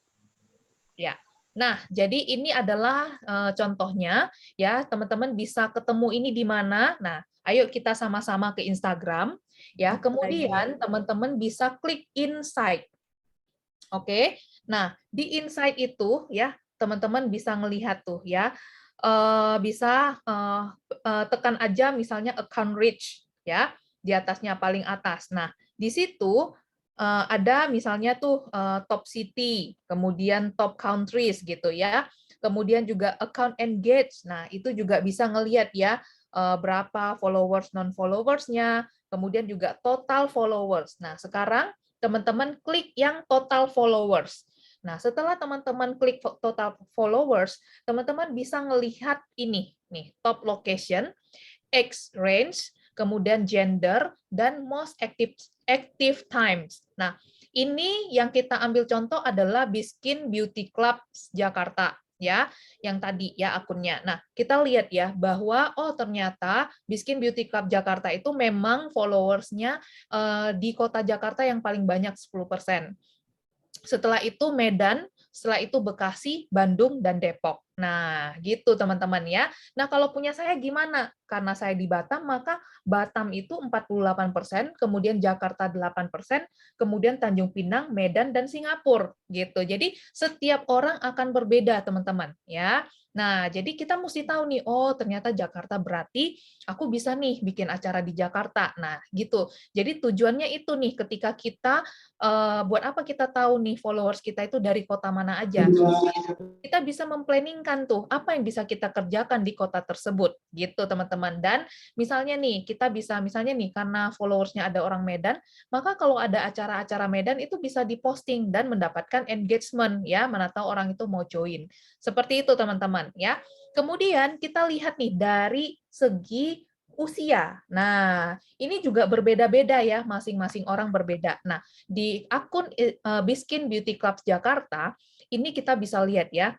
Ya. Nah, jadi ini adalah contohnya ya, teman-teman bisa ketemu ini di mana? Nah, ayo kita sama-sama ke Instagram ya. Kemudian teman-teman bisa klik insight. Oke. Nah, di insight itu ya, teman-teman bisa ngelihat tuh ya. Bisa tekan aja misalnya account reach ya, di atasnya paling atas. Nah, di situ ada misalnya tuh top city, kemudian top countries gitu ya. Kemudian juga account engage. Nah, itu juga bisa ngelihat ya berapa followers non-followersnya, kemudian juga total followers. Nah, sekarang teman-teman klik yang total followers. Nah, setelah teman-teman klik total followers, teman-teman bisa ngelihat ini nih, top location, age range, kemudian gender, dan most active times. Nah, ini yang kita ambil contoh adalah Biskin Beauty Club Jakarta ya, yang tadi ya akunnya. Nah, kita lihat ya bahwa oh ternyata Biskin Beauty Club Jakarta itu memang followersnya di kota Jakarta yang paling banyak 10%. Setelah itu Medan, setelah itu Bekasi, Bandung, dan Depok. Nah, gitu teman-teman ya. Nah, kalau punya saya gimana? Karena saya di Batam, maka Batam itu 48%, kemudian Jakarta 8%, kemudian Tanjung Pinang, Medan, dan Singapura. Gitu. Jadi, setiap orang akan berbeda, teman-teman. Ya. Nah, jadi kita mesti tahu nih, oh ternyata Jakarta berarti aku bisa nih bikin acara di Jakarta. Nah, gitu. Jadi tujuannya itu nih, ketika kita buat apa kita tahu nih followers kita itu dari kota mana aja. Kita bisa memplanningkan tuh apa yang bisa kita kerjakan di kota tersebut gitu teman-teman. Dan misalnya nih kita bisa misalnya nih karena followersnya ada orang Medan, maka kalau ada acara-acara Medan itu bisa diposting dan mendapatkan engagement ya, mana tahu orang itu mau join. Seperti itu teman-teman ya. Kemudian kita lihat nih dari segi usia. Nah, ini juga berbeda-beda ya, masing-masing orang berbeda. Nah, di akun Biskin Beauty Club Jakarta, ini kita bisa lihat ya,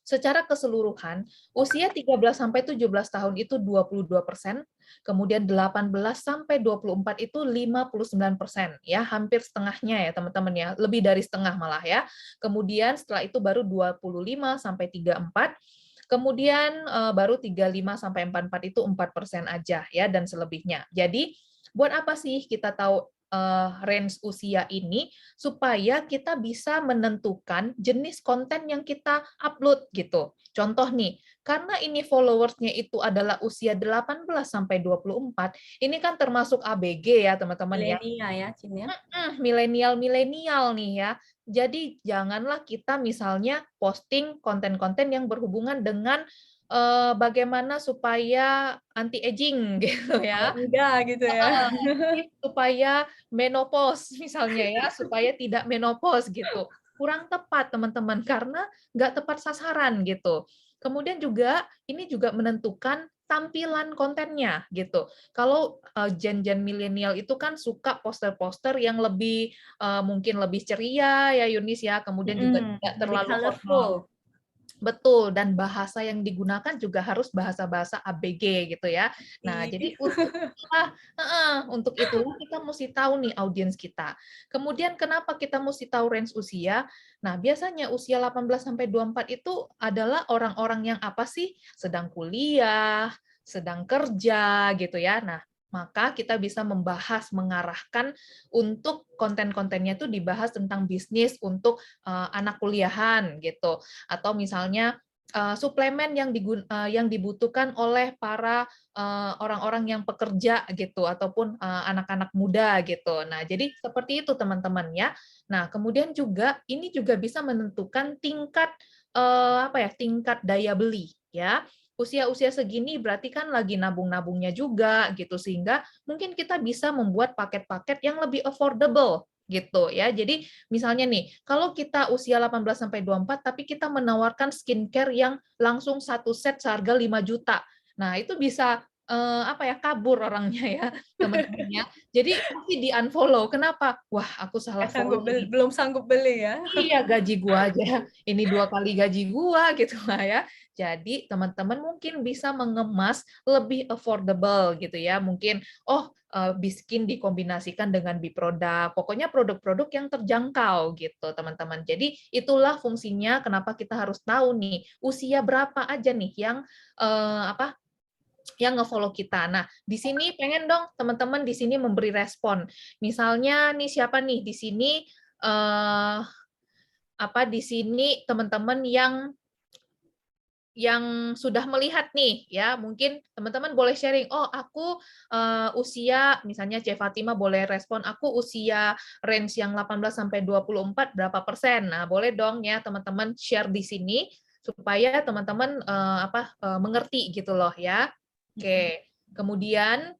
secara keseluruhan, usia 13 sampai 17 tahun itu 22%, kemudian 18 sampai 24 itu 59%, ya, hampir setengahnya ya teman-teman ya, lebih dari setengah malah ya. Kemudian setelah itu baru 25 sampai 34, kemudian baru 35 sampai 44 itu 4% aja ya, dan selebihnya. Jadi buat apa sih kita tahu range usia ini? Supaya kita bisa menentukan jenis konten yang kita upload gitu. Contoh nih, karena ini followersnya itu adalah usia 18 sampai 24, ini kan termasuk ABG ya teman-teman ya. Milenial ya, Cin ya. Milenial nih ya. Jadi janganlah kita misalnya posting konten-konten yang berhubungan dengan bagaimana supaya anti aging gitu ya. Enggak gitu ya. Supaya menopause misalnya ya, supaya tidak menopause gitu. Kurang tepat teman-teman karena nggak tepat sasaran gitu. Kemudian juga ini juga menentukan tampilan kontennya gitu. Kalau gen-gen milenial itu kan suka poster-poster yang lebih mungkin lebih ceria ya Yunis ya, kemudian juga tidak Lebih terlalu colorful. formal. Betul, dan bahasa yang digunakan juga harus bahasa-bahasa ABG gitu ya. Nah, jadi untuk itulah kita mesti tahu nih audiens kita. Kemudian kenapa kita mesti tahu range usia? Nah, biasanya usia 18 sampai 24 itu adalah orang-orang yang apa sih? Sedang kuliah, sedang kerja gitu ya. Nah, maka kita bisa membahas, mengarahkan untuk konten-kontennya itu dibahas tentang bisnis untuk anak kuliahan gitu, atau misalnya suplemen yang dibutuhkan oleh para orang-orang yang pekerja gitu, ataupun anak-anak muda gitu. Nah, jadi seperti itu teman-teman ya. Nah, kemudian juga ini juga bisa menentukan tingkat tingkat daya beli ya. Usia-usia segini berarti kan lagi nabung-nabungnya juga gitu, sehingga mungkin kita bisa membuat paket-paket yang lebih affordable gitu ya. Jadi misalnya nih, kalau kita usia 18 sampai 24 tapi kita menawarkan skincare yang langsung satu set seharga 5 juta. Nah, itu bisa kabur orangnya ya, teman-teman ya. Jadi pasti di-unfollow. Kenapa? Wah, aku salah follow ini. Belum sanggup beli ya. Iya, gaji gua aja. Ini 2 kali gaji gua gitu lah ya. Jadi teman-teman mungkin bisa mengemas lebih affordable gitu ya. Mungkin Biskin dikombinasikan dengan Biproduk. Pokoknya produk-produk yang terjangkau gitu, teman-teman. Jadi itulah fungsinya kenapa kita harus tahu nih usia berapa aja nih yang yang nge-follow kita. Nah, di sini pengen dong teman-teman di sini memberi respon. Misalnya nih siapa nih di sini di sini teman-teman yang sudah melihat nih ya, mungkin teman-teman boleh sharing, oh aku usia misalnya C Fatima boleh respon, aku usia range yang 18 sampai 24 berapa persen. Nah, boleh dong ya teman-teman share di sini supaya teman-teman mengerti gitu loh ya. Oke. Kemudian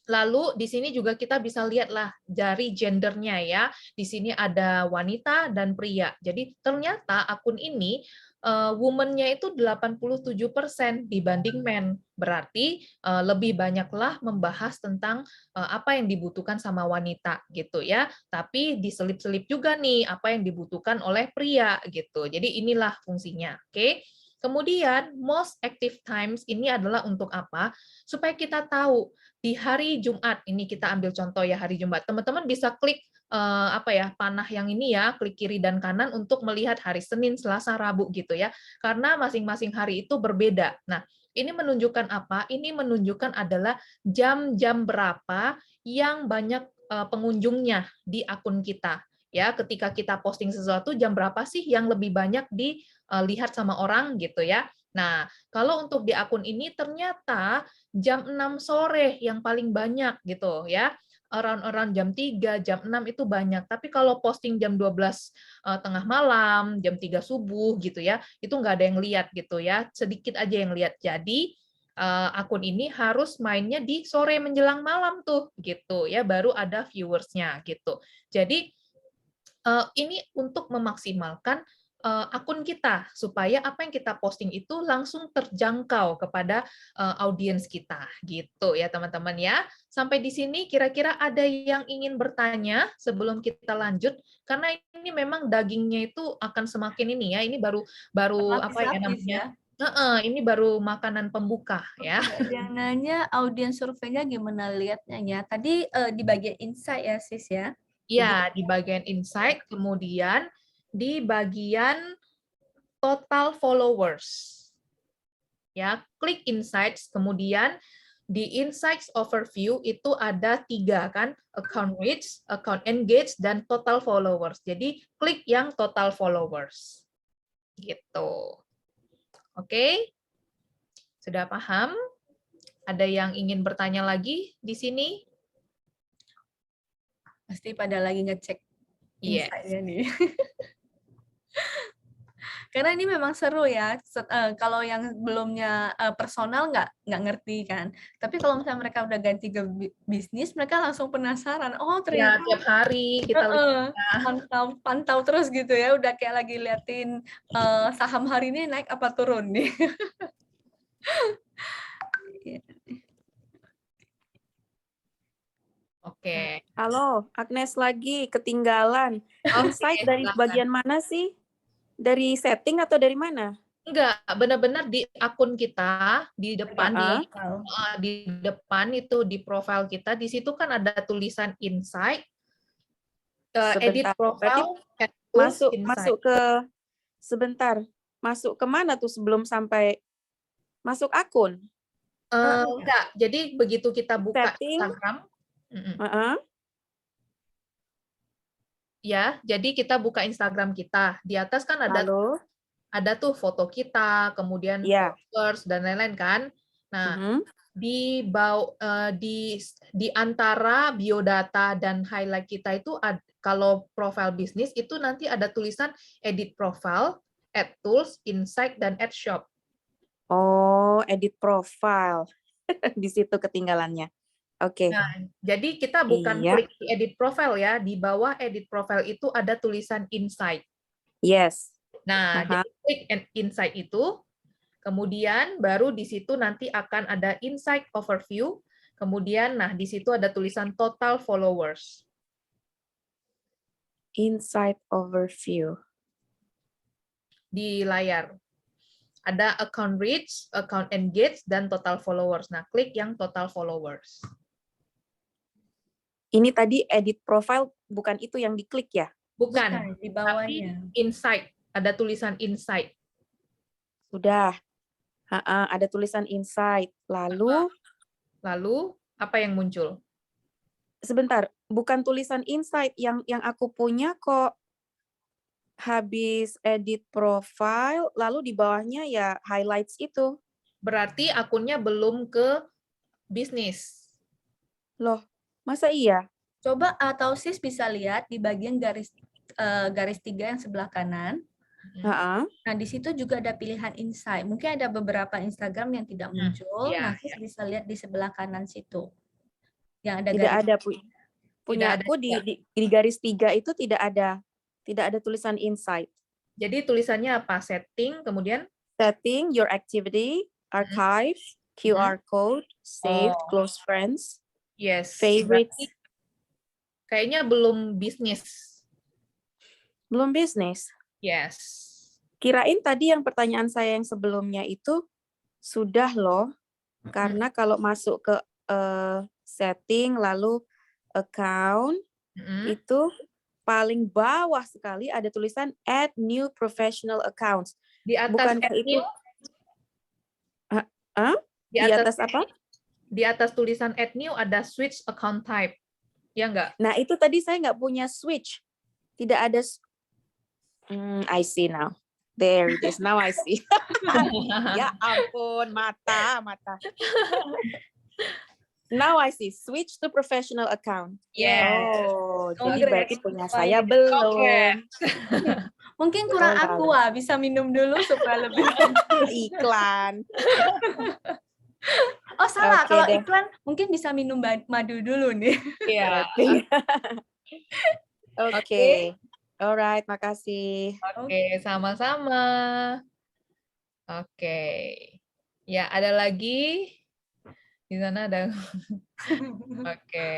lalu di sini juga kita bisa lihatlah dari gendernya ya. Di sini ada wanita dan pria. Jadi ternyata akun ini woman-nya itu 87% dibanding men. Berarti lebih banyaklah membahas tentang apa yang dibutuhkan sama wanita gitu ya. Tapi diselip-selip juga nih apa yang dibutuhkan oleh pria gitu. Jadi inilah fungsinya. Oke. Kemudian most active times ini adalah untuk apa? Supaya kita tahu di hari Jumat, ini kita ambil contoh ya hari Jumat. Teman-teman bisa klik panah yang ini ya, klik kiri dan kanan untuk melihat hari Senin, Selasa, Rabu gitu ya. Karena masing-masing hari itu berbeda. Nah, ini menunjukkan apa? Ini menunjukkan adalah jam-jam berapa yang banyak pengunjungnya di akun kita. Ya, ketika kita posting sesuatu jam berapa sih yang lebih banyak dilihat sama orang gitu ya. Nah, kalau untuk di akun ini ternyata jam 6 sore yang paling banyak gitu ya. Around jam 3, jam 6 itu banyak. Tapi kalau posting jam 12 tengah malam, jam 3 subuh gitu ya, itu nggak ada yang lihat gitu ya. Sedikit aja yang lihat. Jadi akun ini harus mainnya di sore menjelang malam tuh gitu ya, baru ada viewersnya gitu. Jadi ini untuk memaksimalkan akun kita supaya apa yang kita posting itu langsung terjangkau kepada audiens kita gitu ya teman-teman ya. Sampai di sini kira-kira ada yang ingin bertanya sebelum kita lanjut karena ini memang dagingnya itu akan semakin ini ya. Ini baru apa ya Lapis-lapis namanya? ya. Ini baru makanan pembuka ya. Ada yang nanya audiens surveinya gimana lihatnya ya. Tadi di bagian insight ya sis ya. Ya, di bagian insight, kemudian di bagian total followers. Ya, klik insights, kemudian di insights overview itu ada 3 kan, account reach, account engage, dan total followers. Jadi klik yang total followers. Gitu. Oke? Sudah paham? Ada yang ingin bertanya lagi di sini? Pasti pada lagi ngecek Yes. insight-nya nih. Karena ini memang seru ya. Kalau yang belumnya personal nggak ngerti kan. Tapi kalau misalnya mereka udah ganti ke bisnis, mereka langsung penasaran. Oh Ya, ternyata tiap hari kita lihat. pantau terus gitu ya. Udah kayak lagi liatin saham hari ini naik apa turun nih. Oke. Halo, Agnes lagi ketinggalan. Insight Oke, dari silakan. bagian mana sih? Dari setting atau dari mana? Enggak, benar-benar di akun kita di depan di depan itu di profil kita di situ kan ada tulisan insight, edit Sebentar. Berarti profile, add tools, insight. masuk ke sebentar. Masuk ke mana tuh sebelum sampai masuk akun? Enggak, jadi begitu kita buka Setting. Instagram, Heeh. ya, jadi kita buka Instagram kita di atas kan ada Lalu, tuh foto kita, kemudian ya. followers dan lain-lain kan. Nah, di antara biodata dan highlight kita itu kalau profile bisnis itu nanti ada tulisan edit profile, add tools, insight, dan add shop. Oh, edit profile. Di situ ketinggalannya. Oke. Nah, jadi kita bukan Iya. klik di edit profile ya, di bawah edit profile itu ada tulisan insight. Yes. Nah, jadi klik insight itu, kemudian baru di situ nanti akan ada insight overview, kemudian nah di situ ada tulisan total followers. Insight overview. Di layar. Ada account reach, account engage, dan total followers. Nah, klik yang total followers. Ini tadi edit profile, bukan itu yang diklik ya? Bukan, di bawahnya. tapi insight. Ada tulisan insight. Sudah. Ada tulisan insight. Lalu apa yang muncul? Sebentar, bukan tulisan insight yang aku punya kok. Habis edit profile, lalu di bawahnya ya highlights itu. Berarti akunnya belum ke bisnis. Loh, masa iya? Coba atau sis bisa lihat di bagian garis 3 yang sebelah kanan. Nah, di situ juga ada pilihan insight. Mungkin ada beberapa Instagram yang tidak muncul. Nah, sis bisa lihat di sebelah kanan situ. Yang ada Tidak garis. ada, punya aku di garis 3 itu tidak ada tulisan insight. Jadi tulisannya apa? Setting, kemudian? Setting, your activity, archive, QR code, save, close friends, favorites. Kayaknya belum bisnis. Belum bisnis? Yes. Kirain tadi yang pertanyaan saya yang sebelumnya itu sudah loh. Karena kalau masuk ke setting, lalu account, itu paling bawah sekali ada tulisan add new professional accounts. Di atas bukankah itu di atas apa? Di atas tulisan add new ada switch account type. Ya enggak? Nah, itu tadi saya nggak punya switch. Tidak ada I see now. There it is. Now I see. Ya ampun, mata. Now I see. Switch to professional account. Yes. Oh, jadi berarti punya saya belum. Mungkin kurang aqua, bisa minum dulu supaya lebih iklan. Oh salah, kalau iklan mungkin bisa minum madu dulu nih. Iya. Oke. Alright, makasih. Oke, sama-sama. Oke. Ya, ada lagi? Di sana ada. Oke.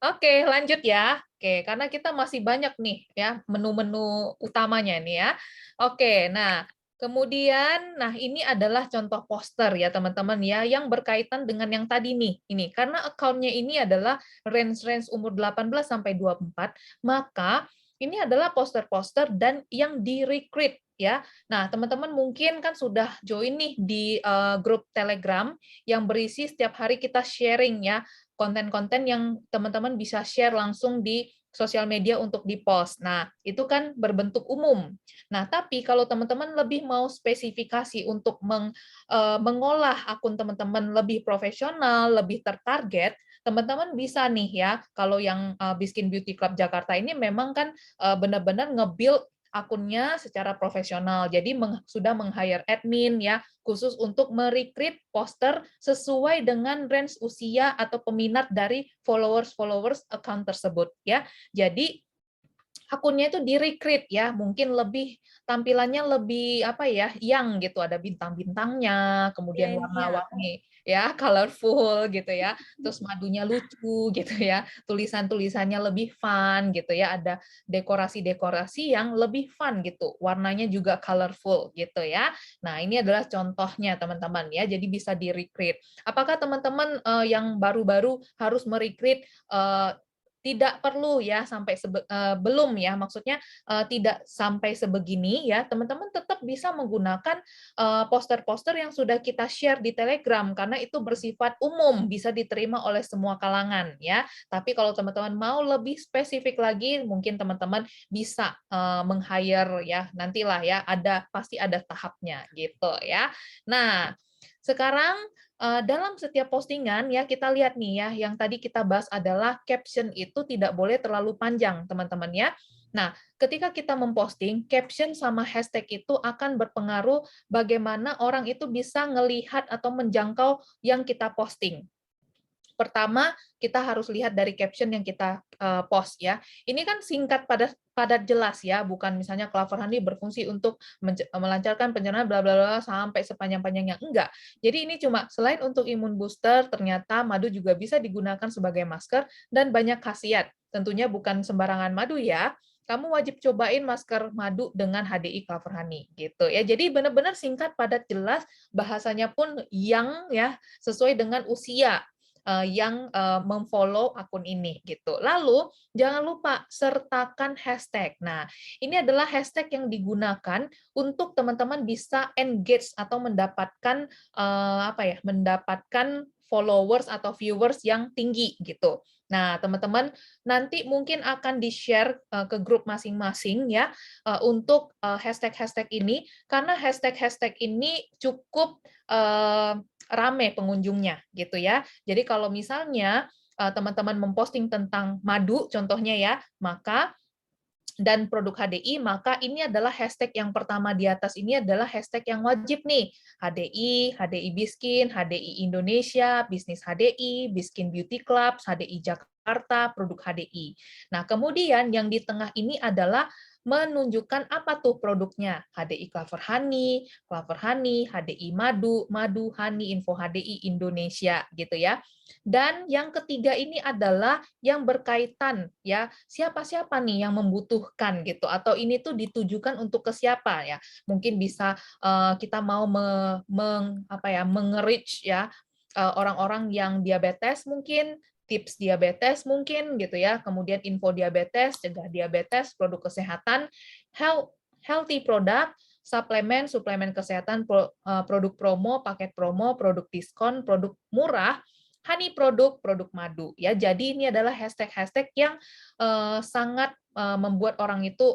Oke, lanjut ya. Oke, karena kita masih banyak nih ya menu-menu utamanya nih ya. Oke, nah kemudian, nah ini adalah contoh poster ya teman-teman ya yang berkaitan dengan yang tadi nih. Ini karena account-nya ini adalah range umur 18 sampai 24, maka ini adalah poster-poster dan yang di-recruit ya. Nah, teman-teman mungkin kan sudah join nih di grup Telegram yang berisi setiap hari kita sharing ya konten-konten yang teman-teman bisa share langsung di sosial media untuk di-post. Nah, itu kan berbentuk umum. Nah, tapi kalau teman-teman lebih mau spesifikasi untuk mengolah akun teman-teman lebih profesional, lebih tertarget, teman-teman bisa nih ya, kalau yang Biskin Beauty Club Jakarta ini memang kan benar-benar nge-build akunnya secara profesional. Jadi sudah meng-hire admin ya, khusus untuk merekrut poster sesuai dengan range usia atau peminat dari followers account tersebut ya. Jadi akunnya itu di-recruit ya, mungkin lebih tampilannya lebih apa ya, yang gitu, ada bintang-bintangnya, kemudian Milenial. warna-warni ya, colorful gitu ya, terus madunya lucu gitu ya, tulisan-tulisannya lebih fun gitu ya, ada dekorasi-dekorasi yang lebih fun gitu, warnanya juga colorful gitu ya. Nah, ini adalah contohnya teman-teman ya, jadi bisa di-recruit. Apakah teman-teman yang baru-baru harus merecruit tidak perlu ya sampai belum ya, maksudnya tidak sampai sebegini ya, teman-teman tetap bisa menggunakan poster-poster yang sudah kita share di Telegram karena itu bersifat umum, bisa diterima oleh semua kalangan ya. Tapi kalau teman-teman mau lebih spesifik lagi, mungkin teman-teman bisa meng-hire ya, nantilah ya, pasti ada tahapnya gitu ya. Nah, sekarang dalam setiap postingan ya kita lihat nih ya, yang tadi kita bahas adalah caption itu tidak boleh terlalu panjang, teman-teman ya. Nah, ketika kita memposting, caption sama hashtag itu akan berpengaruh bagaimana orang itu bisa ngelihat atau menjangkau yang kita posting. Pertama, kita harus lihat dari caption yang kita post ya. Ini kan singkat padat jelas ya, bukan misalnya Clover Honey berfungsi untuk melancarkan pencernaan bla bla bla sampai sepanjang-panjangnya, enggak. Jadi ini cuma selain untuk imun booster, ternyata madu juga bisa digunakan sebagai masker dan banyak khasiat. Tentunya bukan sembarangan madu ya. Kamu wajib cobain masker madu dengan HDI Clover Honey gitu ya. Jadi benar-benar singkat padat jelas, bahasanya pun yang ya sesuai dengan usia yang memfollow akun ini gitu. Lalu jangan lupa sertakan hashtag. Nah, ini adalah hashtag yang digunakan untuk teman-teman bisa engage atau mendapatkan mendapatkan followers atau viewers yang tinggi gitu. Nah, teman-teman nanti mungkin akan di-share ke grup masing-masing ya untuk hashtag-hashtag ini karena hashtag-hashtag ini cukup rame pengunjungnya gitu ya. Jadi kalau misalnya teman-teman memposting tentang madu contohnya ya, maka dan produk HDI, maka ini adalah hashtag yang pertama di atas ini adalah hashtag yang wajib nih. HDI, HDI Biskin, HDI Indonesia, Bisnis HDI, Biskin Beauty Club, HDI Jakarta, produk HDI. Nah, kemudian yang di tengah ini adalah menunjukkan apa tuh produknya. HDI Clover Honey, HDI Madu, Madu Honey, Info HDI Indonesia gitu ya. Dan yang ketiga ini adalah yang berkaitan ya, siapa-siapa nih yang membutuhkan gitu atau ini tuh ditujukan untuk ke siapa ya. Mungkin bisa kita mau menge-reach ya orang-orang yang diabetes mungkin, tips diabetes mungkin gitu ya, kemudian info diabetes, cegah diabetes, produk kesehatan, healthy product, suplemen kesehatan, produk promo, paket promo, produk diskon, produk murah, honey produk madu ya. Jadi ini adalah hashtag-hashtag yang sangat membuat orang itu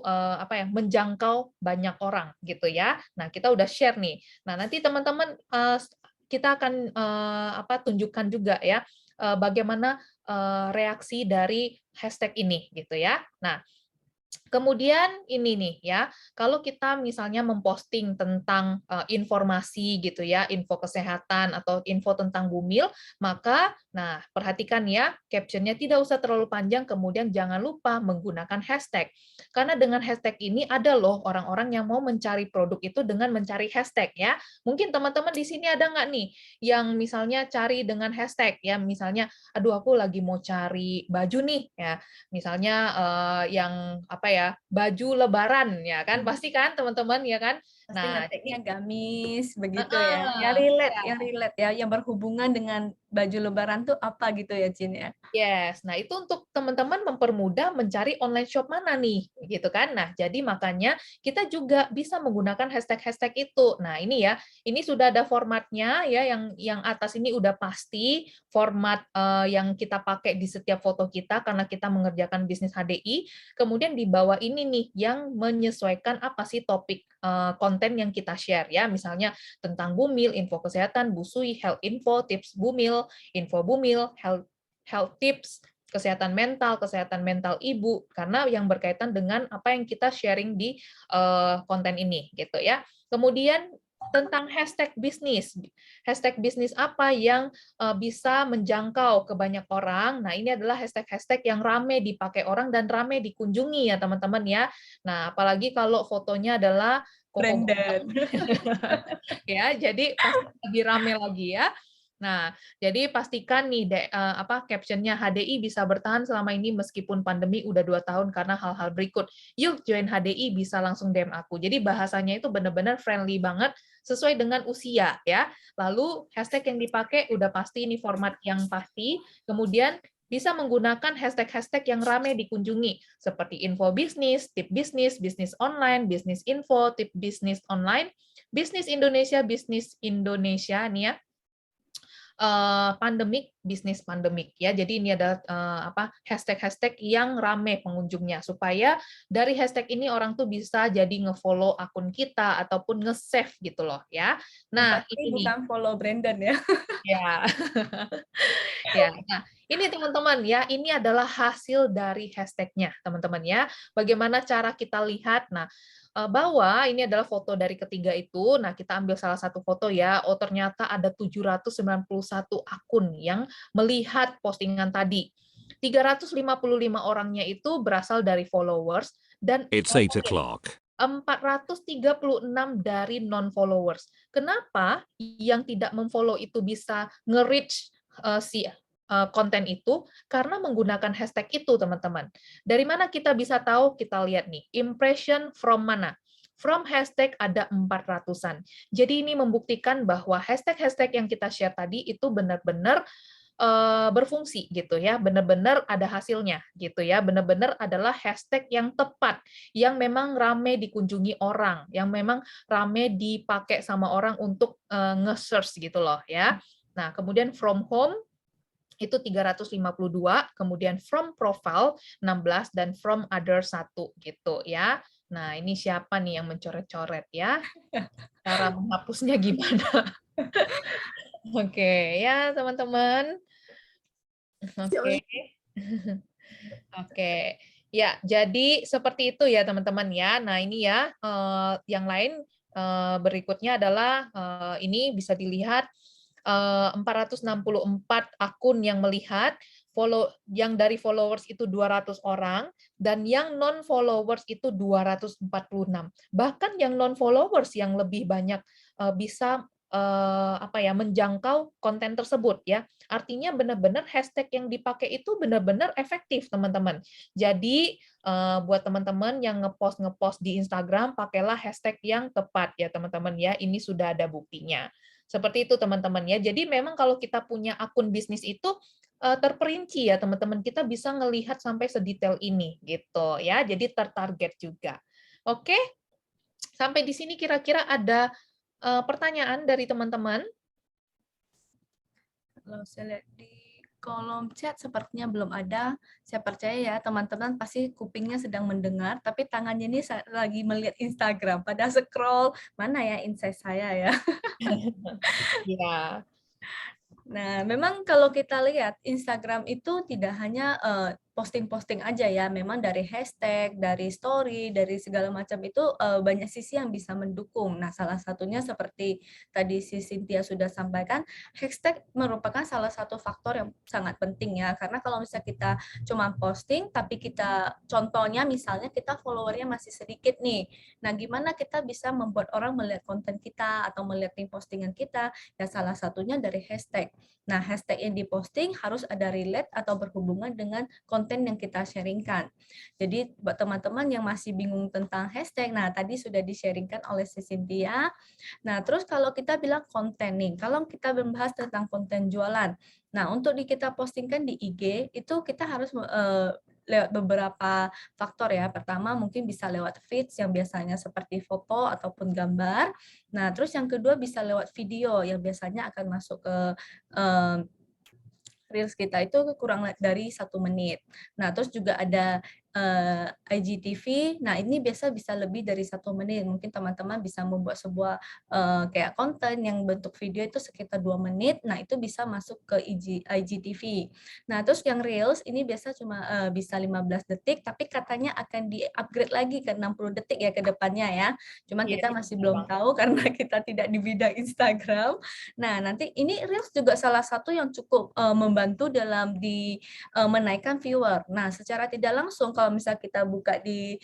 menjangkau banyak orang gitu ya. Nah, kita udah share nih. Nah, nanti teman-teman kita akan tunjukkan juga ya bagaimana reaksi dari hashtag ini gitu ya. Nah, Kemudian ini nih ya, kalau kita misalnya memposting tentang informasi gitu ya, info kesehatan atau info tentang Bumil, maka nah perhatikan ya, captionnya tidak usah terlalu panjang, kemudian jangan lupa menggunakan hashtag. Karena dengan hashtag ini ada loh orang-orang yang mau mencari produk itu dengan mencari hashtag ya. Mungkin teman-teman di sini ada nggak nih yang misalnya cari dengan hashtag ya, misalnya aduh aku lagi mau cari baju nih ya, misalnya yang apa ya, baju lebaran ya kan, pasti kan teman-teman ya kan. Pasti Nah, ngetiknya gamis begitu ya. ya. Yang relate ya, yang berhubungan dengan baju lebaran tuh apa gitu ya, Jin ya. Yes, nah itu untuk teman-teman mempermudah mencari online shop mana nih, gitu kan. Nah, jadi makanya kita juga bisa menggunakan hashtag-hashtag itu. Nah, ini ya, ini sudah ada formatnya ya, yang atas ini udah pasti format yang kita pakai di setiap foto kita karena kita mengerjakan bisnis HDI. Kemudian di bawah ini nih yang menyesuaikan apa sih topik konten yang kita share ya, misalnya tentang Bumil, info kesehatan, busui, health info, tips Bumil, info Bumil, health tips, kesehatan mental ibu, karena yang berkaitan dengan apa yang kita sharing di konten ini, gitu ya. Kemudian tentang hashtag bisnis apa yang bisa menjangkau ke banyak orang. Nah, ini adalah hashtag-hashtag yang rame dipakai orang dan rame dikunjungi ya teman-teman ya. Nah, apalagi kalau fotonya adalah koko Branded. ya, jadi pasti lebih rame lagi ya. Nah, jadi pastikan nih captionnya HDI bisa bertahan selama ini meskipun pandemi udah 2 tahun karena hal-hal berikut. Yuk join HDI, bisa langsung DM aku. Jadi bahasanya itu benar-benar friendly banget sesuai dengan usia ya. Lalu hashtag yang dipakai udah pasti ini format yang pasti. Kemudian bisa menggunakan hashtag-hashtag yang ramai dikunjungi seperti info bisnis, tip bisnis, bisnis online, bisnis info, tip bisnis online, bisnis Indonesia nih ya. Pandemik, bisnis pandemik ya. Jadi ini adalah hashtag-hashtag yang rame pengunjungnya supaya dari hashtag ini orang tuh bisa jadi nge-follow akun kita ataupun nge-save gitu loh ya. Nah, Pasti ini nih. bukan follow Brandon ya. Ya. Ya, nah ini teman-teman ya, ini adalah hasil dari hashtagnya teman-teman ya. Bagaimana cara kita lihat? Nah, bahwa ini adalah foto dari ketiga itu. Nah, kita ambil salah satu foto ya. Oh, ternyata ada 791 akun yang melihat postingan tadi. 355 orangnya itu berasal dari followers dan It's 8 o'clock. 436 dari non-followers. Kenapa yang tidak memfollow itu bisa nge-reach konten itu? Karena menggunakan hashtag itu, teman-teman. Dari mana kita bisa tahu? Kita lihat nih, impression from mana? From hashtag ada 400-an. Jadi ini membuktikan bahwa hashtag-hashtag yang kita share tadi itu benar-benar berfungsi gitu ya, benar-benar ada hasilnya gitu ya, benar-benar adalah hashtag yang tepat, yang memang rame dikunjungi orang, yang memang rame dipakai sama orang untuk nge-search gitu loh ya. Nah, kemudian from home itu 352, kemudian from profile 16 dan from other 1 gitu ya. Nah, ini siapa nih yang mencoret-coret ya? Cara menghapusnya gimana? Oke, ya teman-teman. Oke. Oke. Ya, jadi seperti itu ya teman-teman ya. Nah, ini ya yang lain berikutnya adalah ini bisa dilihat 464 akun yang melihat, yang dari followers itu 200 orang dan yang non followers itu 246. Bahkan yang non followers yang lebih banyak bisa menjangkau konten tersebut ya. Artinya benar-benar hashtag yang dipakai itu benar-benar efektif, teman-teman. Jadi buat teman-teman yang ngepost di Instagram, pakailah hashtag yang tepat ya, teman-teman ya. Ini sudah ada buktinya. Seperti itu, teman-teman ya. Jadi memang kalau kita punya akun bisnis itu terperinci ya, teman-teman. Kita bisa ngelihat sampai sedetail ini gitu ya. Jadi tertarget juga. Oke? Sampai di sini kira-kira ada pertanyaan dari teman-teman? Kalau saya lihat di kolom chat sepertinya belum ada. Saya percaya ya teman-teman pasti kupingnya sedang mendengar, tapi tangannya ini lagi melihat Instagram. Pada scroll, mana ya insight saya ya. Ya. Nah, memang kalau kita lihat Instagram itu tidak hanya posting-posting aja ya. Memang dari hashtag, dari story, dari segala macam itu banyak sisi yang bisa mendukung. Nah, salah satunya seperti tadi si Cynthia sudah sampaikan, hashtag merupakan salah satu faktor yang sangat penting ya. Karena kalau misalnya kita cuma posting, tapi kita contohnya misalnya kita followernya masih sedikit nih. Nah, gimana kita bisa membuat orang melihat konten kita atau melihat link postingan kita? Ya, salah satunya dari hashtag. Nah, hashtag yang diposting harus ada relate atau berhubungan dengan konten yang kita sharingkan. Jadi, buat teman-teman yang masih bingung tentang hashtag, nah tadi sudah di-sharingkan oleh si Cynthia. Nah, terus kalau kita bilang konten nih, kalau kita membahas tentang konten jualan, nah untuk kita postingkan di IG, itu kita harus lewat beberapa faktor ya. Pertama mungkin bisa lewat feeds yang biasanya seperti foto ataupun gambar. Nah, terus yang kedua bisa lewat video yang biasanya akan masuk ke Reels kita itu kurang dari 1 menit. Nah, terus juga ada IGTV. Nah, ini biasa bisa lebih dari 1 menit. Mungkin teman-teman bisa membuat sebuah kayak konten yang bentuk video itu sekitar 2 menit. Nah, itu bisa masuk ke IGTV. Nah, terus yang Reels ini biasa cuma bisa 15 detik, tapi katanya akan di-upgrade lagi ke 60 detik ya ke depannya ya. Cuman kita masih belum tahu karena kita tidak di bidang Instagram. Nah, nanti ini Reels juga salah satu yang cukup membantu dalam menaikkan viewer. Nah, secara tidak langsung kalau misalnya kita buka di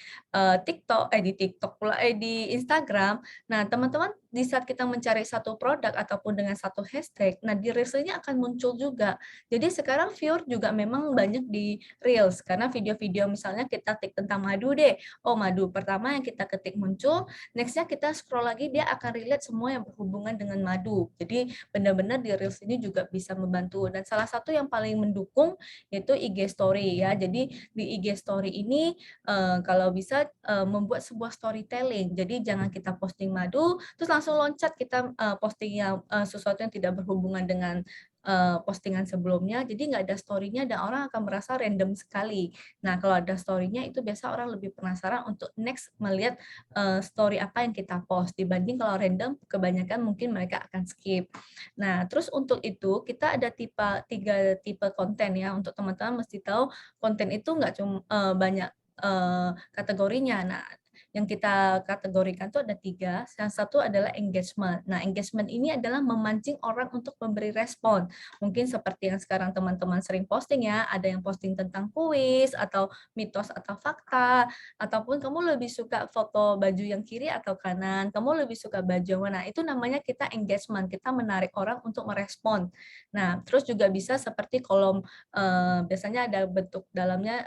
TikTok pula di Instagram, nah teman-teman di saat kita mencari satu produk ataupun dengan satu hashtag, nah di Reels-nya akan muncul juga. Jadi sekarang viewer juga memang banyak di Reels karena video-video misalnya kita tik tentang madu deh. Oh, madu pertama yang kita ketik muncul, next-nya kita scroll lagi dia akan relate semua yang berhubungan dengan madu. Jadi benar-benar di Reels ini juga bisa membantu dan salah satu yang paling mendukung yaitu IG Story ya. Jadi di IG Story ini kalau bisa membuat sebuah storytelling. Jadi jangan kita posting madu terus langsung loncat kita posting yang sesuatu yang tidak berhubungan dengan postingan sebelumnya, jadi nggak ada story-nya dan orang akan merasa random sekali. Nah, kalau ada story-nya itu biasa orang lebih penasaran untuk next melihat story apa yang kita post dibanding kalau random kebanyakan mungkin mereka akan skip. Nah, terus untuk itu kita ada 3 tipe konten ya. Untuk teman-teman mesti tahu konten itu nggak cuma banyak kategorinya. Nah, yang kita kategorikan itu ada 3. Yang satu adalah engagement. Nah, engagement ini adalah memancing orang untuk memberi respon. Mungkin seperti yang sekarang teman-teman sering posting ya, ada yang posting tentang kuis, atau mitos atau fakta, ataupun kamu lebih suka foto baju yang kiri atau kanan, kamu lebih suka baju yang mana. Itu namanya kita engagement, kita menarik orang untuk merespon. Nah, terus juga bisa seperti kolom, biasanya ada bentuk dalamnya,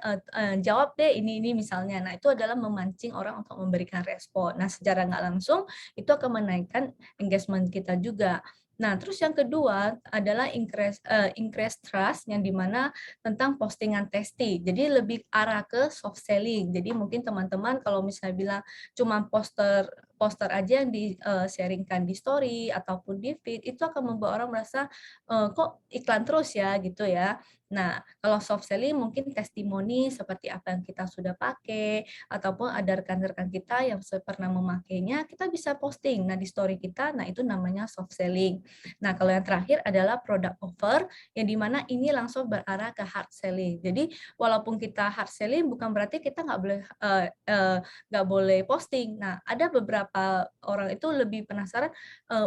jawab deh ini misalnya. Nah, itu adalah memancing orang untuk memberikan respon. Nah, secara nggak langsung itu akan menaikkan engagement kita juga. Nah, terus yang kedua adalah increase trust yang dimana tentang postingan testy. Jadi lebih arah ke soft selling. Jadi mungkin teman-teman kalau misalnya bilang cuma poster aja yang di-sharingkan di story ataupun di feed, itu akan membuat orang merasa kok iklan terus ya gitu ya. Nah, kalau soft selling mungkin testimoni seperti apa yang kita sudah pakai, ataupun ada rekan-rekan kita yang pernah memakainya, kita bisa posting. Nah, di story kita, nah itu namanya soft selling. Nah, kalau yang terakhir adalah product offer, yang dimana ini langsung berarah ke hard selling. Jadi, walaupun kita hard selling, bukan berarti kita nggak boleh posting. Nah, ada beberapa orang itu lebih penasaran,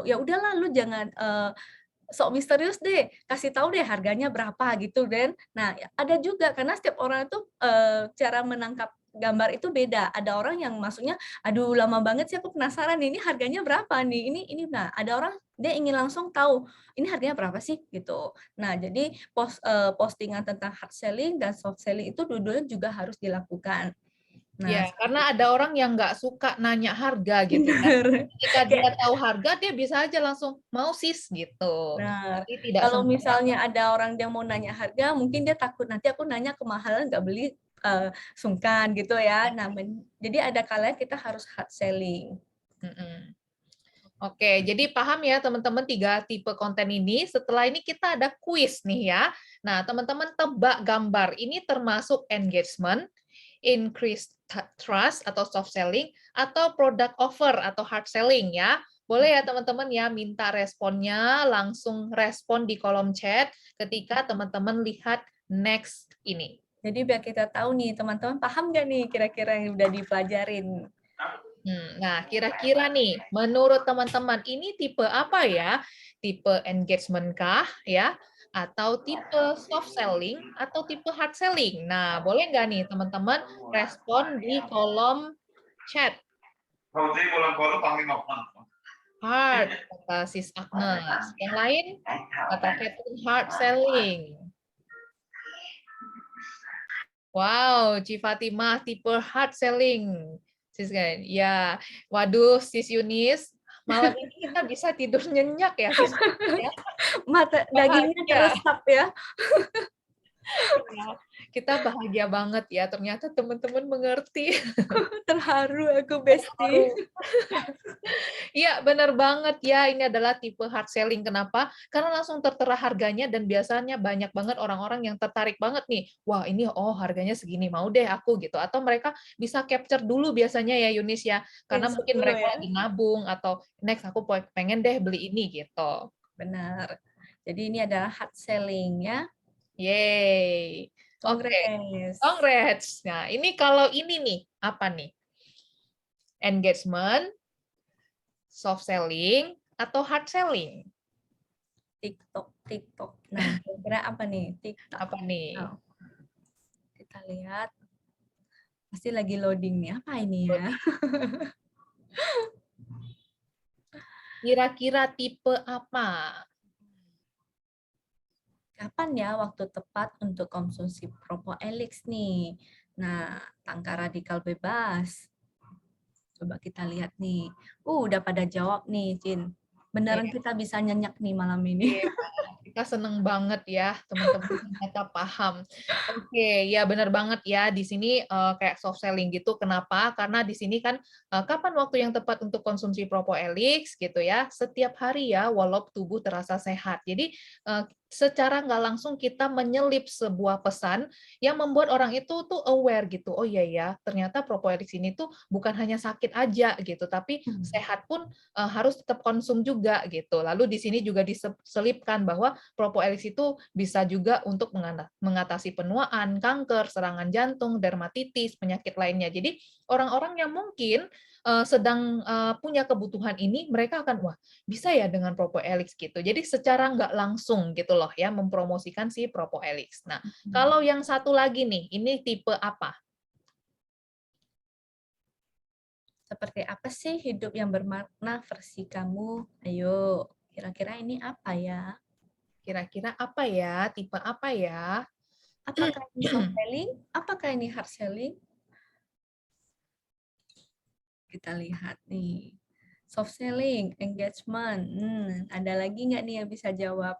ya udahlah lu jangan sok misterius deh, kasih tahu deh harganya berapa gitu Dan. Nah, ada juga karena setiap orang itu cara menangkap gambar itu beda. Ada orang yang maksudnya, aduh lama banget sih aku penasaran ini harganya berapa nih. Ini nah, ada orang dia ingin langsung tahu ini harganya berapa sih gitu. Nah, jadi postingan tentang hard selling dan soft selling itu dua-duanya juga harus dilakukan. Nah, ya, karena ada orang yang nggak suka nanya harga gitu kan. Ketika dia tahu harga, dia bisa aja langsung mau sis gitu. Nah, Tapi tidak kalau semua. misalnya ada orang yang mau nanya harga, mungkin dia takut nanti aku nanya kemahalan nggak beli, sungkan gitu ya. Nah, jadi ada kalanya kita harus hard selling. Oke, jadi paham ya teman-teman 3 tipe konten ini. Setelah ini kita ada kuis nih ya. Nah, teman-teman tebak gambar. Ini termasuk engagement, increase trust atau soft selling, atau product offer atau hard selling ya. Boleh ya teman-teman ya minta responnya, langsung respon di kolom chat ketika teman-teman lihat next ini. Jadi biar kita tahu nih, teman-teman paham nggak nih kira-kira yang udah dipelajarin? Nah, kira-kira nih, menurut teman-teman ini tipe apa ya? Tipe engagement kah, ya? Atau tipe soft selling atau tipe hard selling? Nah, boleh nggak nih teman-teman respon di kolom chat? Hard, kata Sis Agnes. Yang lain, kata Catherine hard selling. Wow, Ci Fatimah tipe hard selling. Sis kan? Ya, waduh, Sis Yunis, malam ini kita bisa tidur nyenyak ya, Sis. Ya, Mata dagingnya bahagia. teresap ya. Ya, kita bahagia banget ya. Ternyata teman-teman mengerti. Terharu aku, Besti. Iya, benar banget ya. Ini adalah tipe hard selling. Kenapa? Karena langsung tertera harganya dan biasanya banyak banget orang-orang yang tertarik banget nih. Wah, ini harganya segini, mau deh aku gitu. Atau mereka bisa capture dulu biasanya ya Yunis ya. Karena Screenshot mungkin dulu mereka ya. lagi nabung atau next aku pengen deh beli ini gitu. Benar. Jadi ini adalah hard selling ya. Yeay. Oke, Congrats. congrats. Nah, ini kalau ini nih, apa nih? Engagement, soft selling, atau hard selling? TikTok. Nah, kira-kira apa nih? TikTok. Apa nih? Oh, kita lihat. Pasti lagi loading nih. Apa ini ya? Kira-kira tipe apa? Kapan ya waktu tepat untuk konsumsi Propoelix nih? Nah, tangkar radikal bebas. Coba kita lihat nih. Udah pada jawab nih, Cin. Beneran kita bisa nyenyak nih malam ini. Iya, kita seneng banget ya teman-teman ternyata paham. Oke, ya benar banget ya di sini kayak soft selling gitu. Kenapa? Karena di sini kan kapan waktu yang tepat untuk konsumsi Propoelix gitu ya? Setiap hari ya, walau tubuh terasa sehat. Jadi secara nggak langsung kita menyelip sebuah pesan yang membuat orang itu tuh aware gitu. Oh iya ya, ternyata Propoelix ini tuh bukan hanya sakit aja gitu, tapi sehat pun harus tetap konsum juga gitu. Lalu di sini juga diselipkan bahwa Propoelix itu bisa juga untuk mengatasi penuaan, kanker, serangan jantung, dermatitis, penyakit lainnya. Jadi orang-orang yang mungkin sedang punya kebutuhan ini, mereka akan wah bisa ya dengan Propoelix gitu. Jadi secara nggak langsung gitu loh ya mempromosikan si Propoelix. Nah, kalau yang satu lagi nih, ini tipe apa? Seperti apa sih hidup yang bermakna versi kamu? Ayo, kira-kira ini apa ya? Kira-kira apa ya? Tipe apa ya? Apakah ini soft selling? Apakah ini hard selling? Kita lihat nih. Soft selling, engagement. Ada lagi nggak nih yang bisa jawab?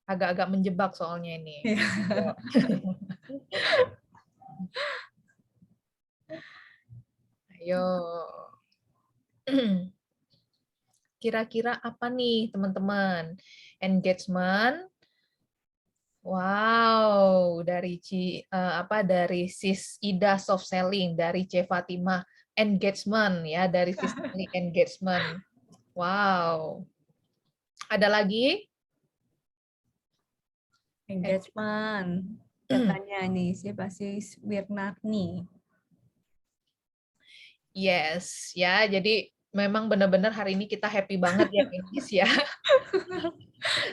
Agak-agak menjebak soalnya ini. Ayo. Kira-kira apa nih, teman-teman? Engagement. Wow, dari dari Sis Ida soft selling, dari C Fatimah engagement ya, dari Sis Eli engagement. Wow. Ada lagi? Engagement. Katanya nih, siapa sih Wirnarni? Yes, ya. Jadi memang benar-benar hari ini kita happy banget ya, guys ya.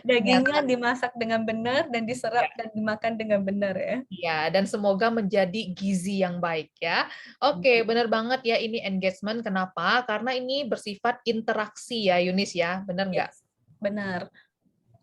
Dagingnya dimasak dengan benar dan diserap dan dimakan dengan benar ya. Ya, dan semoga menjadi gizi yang baik ya. Oke, benar banget ya ini engagement. Kenapa? Karena ini bersifat interaksi ya, Yunis ya. Benar nggak? Yes, benar.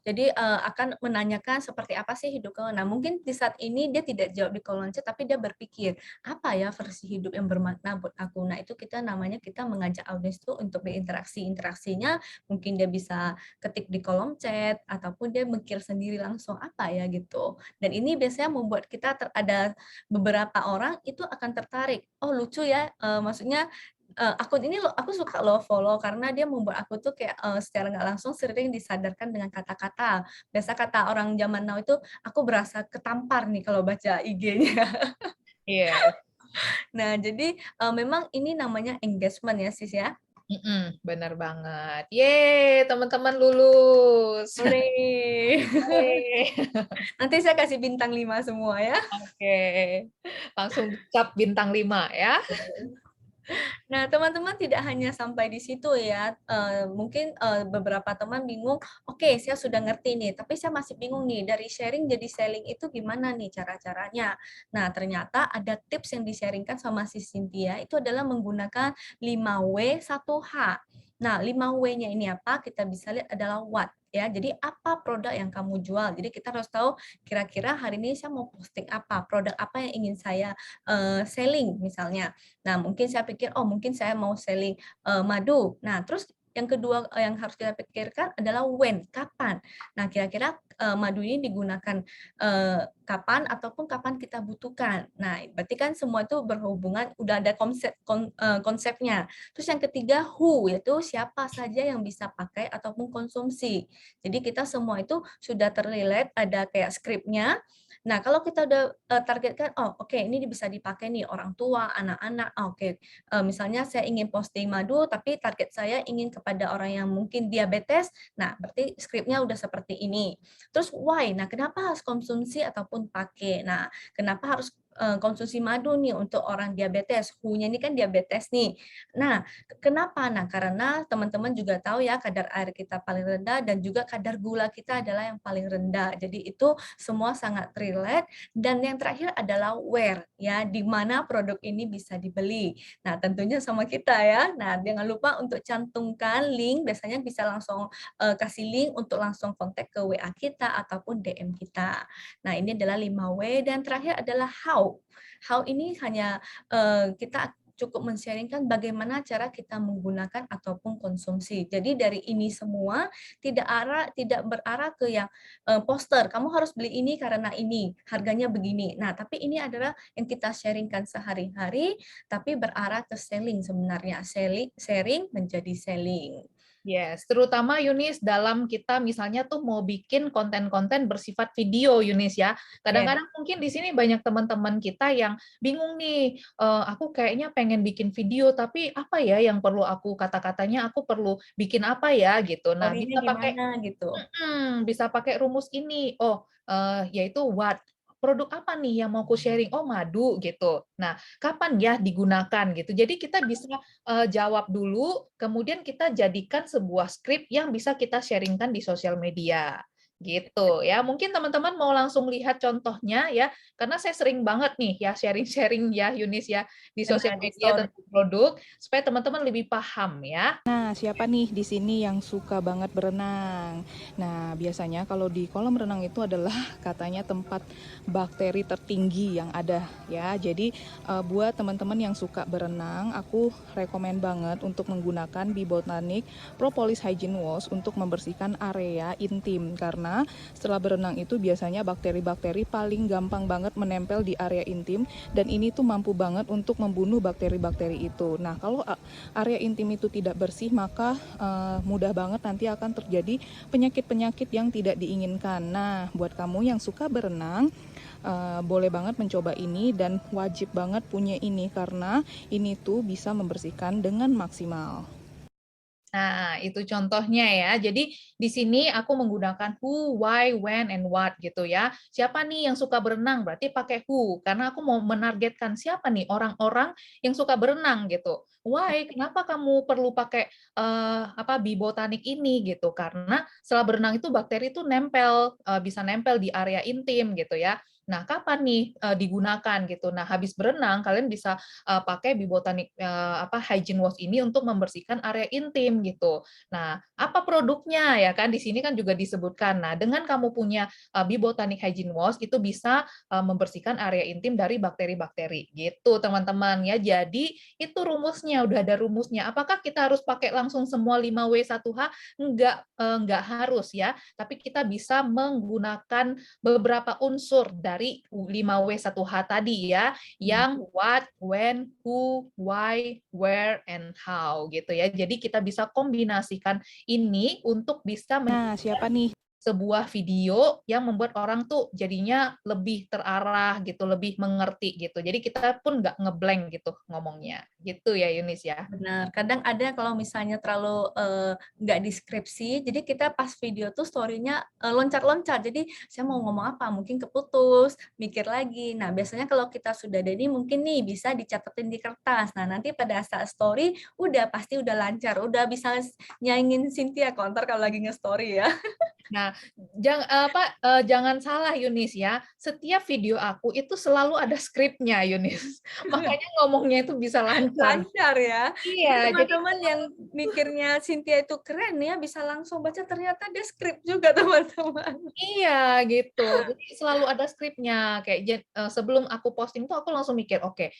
Jadi akan menanyakan seperti apa sih hidup kamu. Nah, mungkin di saat ini dia tidak jawab di kolom chat, tapi dia berpikir, apa ya versi hidup yang bermakna buat aku. Nah, itu kita mengajak audiens itu untuk berinteraksi. Interaksinya mungkin dia bisa ketik di kolom chat, ataupun dia mikir sendiri langsung, apa ya gitu. Dan ini biasanya membuat kita ada beberapa orang itu akan tertarik. Oh, lucu ya, maksudnya akun ini aku suka loh follow karena dia membuat aku tuh kayak secara nggak langsung sering disadarkan dengan kata-kata. Biasa kata orang zaman now itu aku berasa ketampar nih kalau baca IG-nya. Iya. Nah, jadi memang ini namanya engagement ya, Sis ya. Benar banget. Yeay, teman-teman lulus. Boleh. Yeay. Nanti saya kasih bintang 5 semua ya. Oke, langsung cap bintang 5 ya. Nah, teman-teman tidak hanya sampai di situ ya. Mungkin beberapa teman bingung, oke, saya sudah ngerti nih, tapi saya masih bingung nih, dari sharing jadi selling itu gimana nih cara-caranya. Nah, ternyata ada tips yang di-sharingkan sama si Cynthia, itu adalah menggunakan 5W 1H. Nah, 5W-nya ini apa? Kita bisa lihat adalah what. Ya, jadi apa produk yang kamu jual? Jadi kita harus tahu kira-kira hari ini saya mau posting apa, produk apa yang ingin saya selling misalnya. Nah, mungkin saya pikir, oh mungkin saya mau selling madu. Nah, terus yang kedua yang harus kita pikirkan adalah when, kapan. Nah, kira-kira madu ini digunakan kapan ataupun kapan kita butuhkan. Nah, berarti kan semua itu berhubungan, udah ada konsepnya. Terus yang ketiga who, yaitu siapa saja yang bisa pakai ataupun konsumsi. Jadi kita semua itu sudah terrelate, ada kayak skripnya. Nah, kalau kita udah targetkan, oh oke, ini bisa dipakai nih orang tua, anak-anak, oke. Misalnya saya ingin posting madu, tapi target saya ingin kepada orang yang mungkin diabetes, nah berarti skripnya udah seperti ini. Terus why? Nah, kenapa harus konsumsi ataupun pakai? Nah, kenapa harus konsumsi madu nih untuk orang diabetes? Who-nya ini kan diabetes nih. Nah, kenapa? Nah, karena teman-teman juga tahu ya kadar air kita paling rendah dan juga kadar gula kita adalah yang paling rendah. Jadi itu semua sangat relate. Dan yang terakhir adalah where, ya, di mana produk ini bisa dibeli. Nah, tentunya sama kita ya. Nah, jangan lupa untuk cantumkan link, biasanya bisa langsung kasih link untuk langsung kontak ke WA kita ataupun DM kita. Nah, ini adalah 5W dan terakhir adalah how. How ini hanya kita cukup men-sharingkan bagaimana cara kita menggunakan ataupun konsumsi. Jadi dari ini semua tidak berarah ke yang poster, kamu harus beli ini karena ini, harganya begini. Nah, tapi ini adalah yang kita sharingkan sehari-hari, tapi berarah ke selling sebenarnya. Sharing menjadi selling. Yes, terutama Yunis dalam kita misalnya tuh mau bikin konten-konten bersifat video Yunis ya. Kadang-kadang mungkin di sini banyak teman-teman kita yang bingung nih, aku kayaknya pengen bikin video tapi apa ya yang perlu aku kata-katanya aku perlu bikin apa ya gitu. Nah, Story-nya bisa pakai gimana gitu. bisa pakai rumus ini. Oh, yaitu what? Produk apa nih yang mau aku sharing? Oh, madu gitu. Nah, kapan ya digunakan gitu. Jadi kita bisa jawab dulu, kemudian kita jadikan sebuah skrip yang bisa kita sharingkan di sosial media. Gitu ya. Mungkin teman-teman mau langsung lihat contohnya ya, karena saya sering banget nih ya sharing-sharing ya Yunis ya di sosial Benar, di media story. tentang produk supaya teman-teman lebih paham ya. Nah, siapa nih di sini yang suka banget berenang? Nah, biasanya kalau di kolam renang itu adalah katanya tempat bakteri tertinggi yang ada ya. Jadi buat teman-teman yang suka berenang, aku rekomen banget untuk menggunakan Bibotanic Propolis Hygiene Wash untuk membersihkan area intim karena setelah berenang itu biasanya bakteri-bakteri paling gampang banget menempel di area intim dan ini tuh mampu banget untuk membunuh bakteri-bakteri itu. Nah, kalau area intim itu tidak bersih, maka mudah banget nanti akan terjadi penyakit-penyakit yang tidak diinginkan. Nah, buat kamu yang suka berenang, boleh banget mencoba ini dan wajib banget punya ini karena ini tuh bisa membersihkan dengan maksimal. Nah, itu contohnya ya. Jadi di sini aku menggunakan who, why, when, and what gitu ya. Siapa nih yang suka berenang? Berarti pakai who, karena aku mau menargetkan siapa nih orang-orang yang suka berenang gitu. Why? Kenapa kamu perlu pakai Bibotanic ini gitu? Karena setelah berenang itu bakteri itu nempel, bisa nempel di area intim gitu ya. Nah, kapan nih digunakan gitu? Nah, habis berenang kalian bisa pakai Bibotanic hygiene wash ini untuk membersihkan area intim gitu. Nah, apa produknya ya kan? Di sini kan juga disebutkan. Nah, dengan kamu punya Bibotanic hygiene wash itu bisa membersihkan area intim dari bakteri-bakteri gitu, teman-teman ya. Jadi itu rumusnya, udah ada rumusnya. Apakah kita harus pakai langsung semua 5W 1H? Enggak harus ya. Tapi kita bisa menggunakan beberapa unsur dari 5W 1H tadi ya, yang what, when, who, why, where, and how gitu ya. Jadi kita bisa kombinasikan ini untuk bisa Nah, siapa nih sebuah video yang membuat orang tuh jadinya lebih terarah gitu, lebih mengerti gitu. Jadi kita pun nggak ngeblank gitu ngomongnya. Gitu ya Yunis ya. Benar, kadang ada kalau misalnya terlalu nggak deskripsi, jadi kita pas video tuh story-nya loncat-loncat, jadi saya mau ngomong apa, mungkin keputus, mikir lagi. Nah, biasanya kalau kita sudah ada ini, mungkin nih bisa dicatetin di kertas. Nah, nanti pada saat story, udah pasti udah lancar, udah bisa nyaingin Cynthia konter kalau lagi nge-story ya. Nah, jangan salah Yunis ya. Setiap video aku itu selalu ada skripnya Yunis. Makanya ngomongnya itu bisa lancar. Lancar ya. Jadi Iya, jadi teman-teman yang mikirnya Cynthia itu keren ya, bisa langsung baca ternyata dia skrip juga teman-teman. iya gitu. Jadi selalu ada skripnya. Kayak sebelum aku posting tuh aku langsung mikir, oke,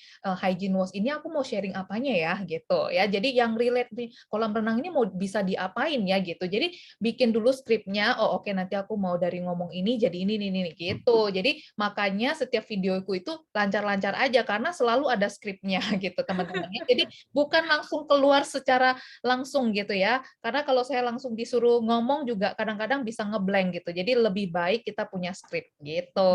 hygiene wash ini aku mau sharing apanya ya gitu ya. Jadi yang relate di kolam renang ini mau bisa diapain ya gitu. Jadi bikin dulu skripnya. Oh oke, nanti aku mau dari ngomong ini jadi ini gitu. Jadi makanya setiap videoku itu lancar-lancar aja karena selalu ada skripnya gitu teman-teman. Jadi bukan langsung keluar secara langsung gitu ya. Karena kalau saya langsung disuruh ngomong juga kadang-kadang bisa ngeblank gitu. Jadi lebih baik kita punya skrip gitu.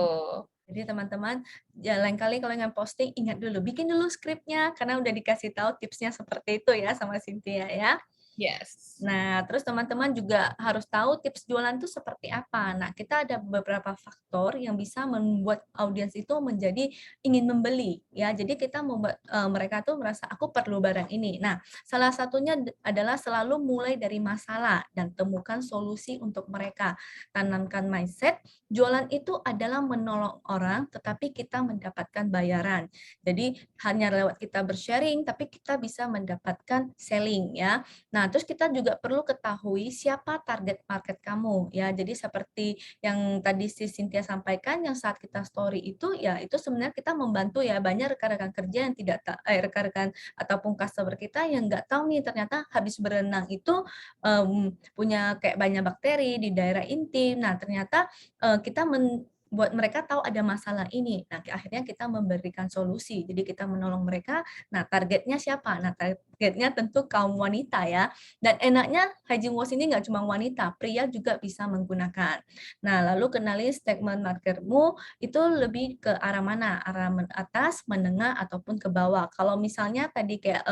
Jadi teman-teman, ya lain kali kalau yang posting ingat dulu, bikin dulu skripnya karena udah dikasih tahu tipsnya seperti itu ya sama Cynthia ya. Yes. Nah, terus teman-teman juga harus tahu tips jualan itu seperti apa. Nah, kita ada beberapa faktor yang bisa membuat audiens itu menjadi ingin membeli ya. Jadi kita membuat mereka tuh merasa aku perlu barang ini. Nah, salah satunya adalah selalu mulai dari masalah dan temukan solusi untuk mereka. Tanamkan mindset, jualan itu adalah menolong orang tetapi kita mendapatkan bayaran. Jadi hanya lewat kita bersharing tapi kita bisa mendapatkan selling ya. Nah, terus kita juga perlu ketahui siapa target market kamu ya. Jadi seperti yang tadi si Cynthia sampaikan, yang saat kita story itu ya itu sebenarnya kita membantu ya banyak rekan-rekan kerja yang tidak rekan-rekan ataupun customer kita yang nggak tahu nih ternyata habis berenang itu punya kayak banyak bakteri di daerah intim. Nah, ternyata kita buat mereka tahu ada masalah ini. Nah, akhirnya kita memberikan solusi. Jadi kita menolong mereka. Nah, targetnya siapa? Nah, targetnya tentu kaum wanita ya. Dan enaknya hygiene wash ini nggak cuma wanita, pria juga bisa menggunakan. Nah, lalu kenali segmen marketmu itu lebih ke arah mana? Arah atas, menengah, ataupun ke bawah. Kalau misalnya tadi kayak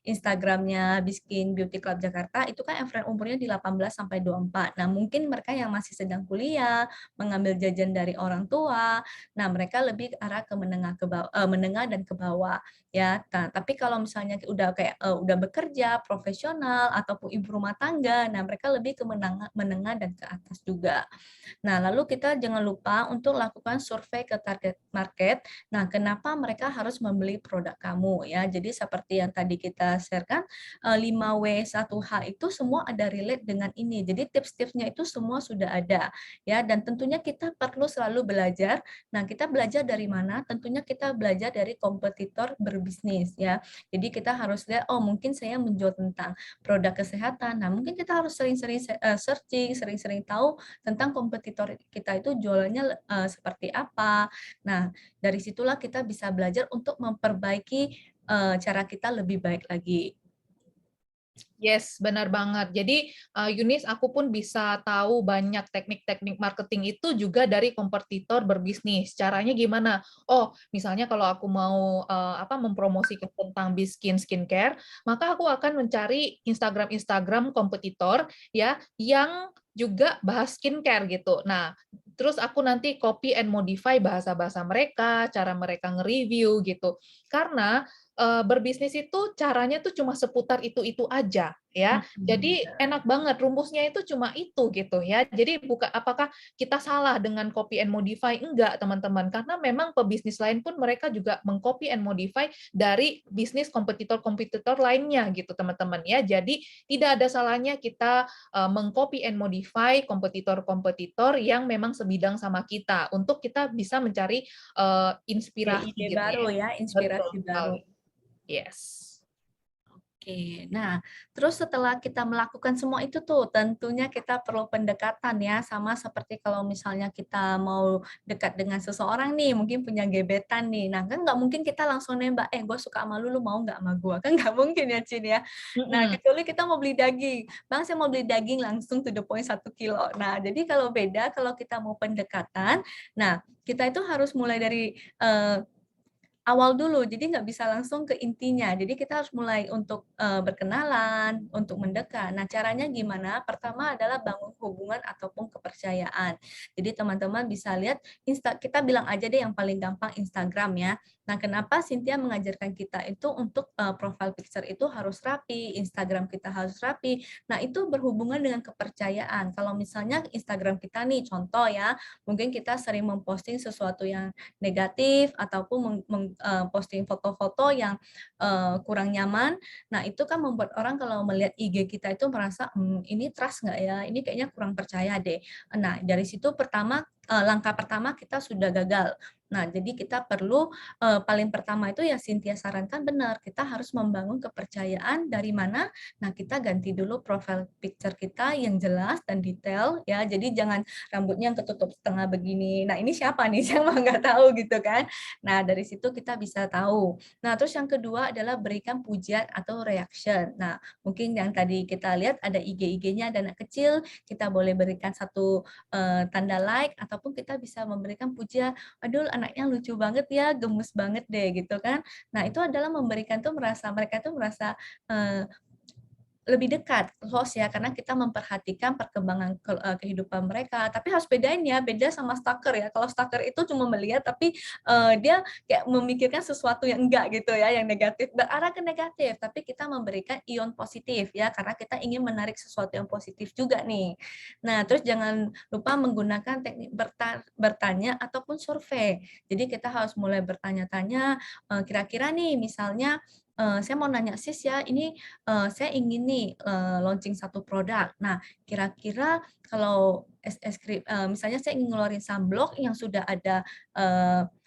Instagramnya Biskin Beauty Club Jakarta, itu kan average umurnya di 18 sampai 24. Nah, mungkin mereka yang masih sedang kuliah, mengambil jajan dari orang tua. Nah, mereka lebih ke arah ke menengah menengah dan ke bawah ya. Nah, tapi kalau misalnya udah kayak udah bekerja profesional ataupun ibu rumah tangga, nah mereka lebih ke menengah dan ke atas juga. Nah, lalu kita jangan lupa untuk lakukan survei ke target market. Nah, kenapa mereka harus membeli produk kamu ya? Jadi seperti yang tadi kita sharekan 5W1H itu semua ada relate dengan ini. Jadi tips-tipsnya itu semua sudah ada ya, dan tentunya kita perlu selalu belajar. Nah, kita belajar dari mana? Tentunya kita belajar dari kompetitor berbisnis ya. Jadi kita harus lihat, oh mungkin saya menjual tentang produk kesehatan. Nah, mungkin kita harus sering-sering searching, sering-sering tahu tentang kompetitor kita itu jualannya seperti apa. Nah, dari situlah kita bisa belajar untuk memperbaiki cara kita lebih baik lagi. Yes, benar banget. Jadi, Yunis, aku pun bisa tahu banyak teknik-teknik marketing itu juga dari kompetitor berbisnis. Caranya gimana? Oh, misalnya kalau aku mau mempromosikan tentang Biskin skincare, maka aku akan mencari Instagram kompetitor ya yang juga bahas skincare gitu. Nah, terus aku nanti copy and modify bahasa-bahasa mereka, cara mereka nge-review gitu. Karena berbisnis itu caranya tuh cuma seputar itu aja ya. Jadi enak banget, rumusnya itu cuma itu gitu ya. Jadi apakah kita salah dengan copy and modify? Enggak, teman-teman, karena memang pebisnis lain pun mereka juga mengcopy and modify dari bisnis kompetitor-kompetitor lainnya gitu, teman-teman ya. Jadi tidak ada salahnya kita mengcopy and modify kompetitor-kompetitor yang memang sebidang sama kita untuk kita bisa mencari inspirasi Ide gitu baru ya, inspirasi Betul baru. sekali. Yes. Oke, nah terus setelah kita melakukan semua itu tuh tentunya kita perlu pendekatan ya, sama seperti kalau misalnya kita mau dekat dengan seseorang nih, mungkin punya gebetan nih, nah kan nggak mungkin kita langsung nembak, gue suka sama lu mau nggak sama gue, kan nggak mungkin ya Cin ya. Nah Mm-mm. kecuali kita mau beli daging, bang saya mau beli daging langsung to the point 1 kilo. Nah jadi kalau beda kalau kita mau pendekatan, nah kita itu harus mulai dari awal dulu, jadi nggak bisa langsung ke intinya. Jadi kita harus mulai untuk berkenalan, untuk mendekat. Nah, caranya gimana? Pertama adalah bangun hubungan ataupun kepercayaan. Jadi teman-teman bisa lihat, kita bilang aja deh yang paling gampang Instagram ya. Nah, kenapa Cynthia mengajarkan kita itu untuk profile picture itu harus rapi, Instagram kita harus rapi. Nah, itu berhubungan dengan kepercayaan. Kalau misalnya Instagram kita nih, contoh ya, mungkin kita sering memposting sesuatu yang negatif ataupun posting foto-foto yang kurang nyaman. Nah, itu kan membuat orang kalau melihat IG kita itu merasa ini trust nggak ya? Ini kayaknya kurang percaya deh. Nah, dari situ langkah pertama kita sudah gagal. Nah, jadi kita perlu paling pertama itu yang Cynthia sarankan benar, kita harus membangun kepercayaan dari mana? Nah, kita ganti dulu profile picture kita yang jelas dan detail ya. Jadi jangan rambutnya yang ketutup setengah begini. Nah, ini siapa nih? Saya mah nggak tahu gitu kan. Nah, dari situ kita bisa tahu. Nah, terus yang kedua adalah berikan pujian atau reaction. Nah, mungkin yang tadi kita lihat ada IG-nya ada anak kecil, kita boleh berikan satu tanda like ataupun kita bisa memberikan pujian, aduh anaknya lucu banget ya, gemes banget deh gitu kan. Nah, itu adalah memberikan mereka tuh merasa lebih dekat host ya, karena kita memperhatikan perkembangan kehidupan mereka. Tapi harus bedain ya, beda sama stalker ya. Kalau stalker itu cuma melihat tapi dia kayak memikirkan sesuatu yang enggak gitu ya, yang negatif, berarah ke negatif. Tapi kita memberikan ion positif ya, karena kita ingin menarik sesuatu yang positif juga nih. Nah, terus jangan lupa menggunakan teknik bertanya ataupun survei. Jadi kita harus mulai bertanya-tanya, kira-kira nih misalnya saya mau nanya sis ya, ini saya ingin nih launching satu produk. Nah, kira-kira kalau misalnya saya ingin ngeluarin sunblock yang sudah ada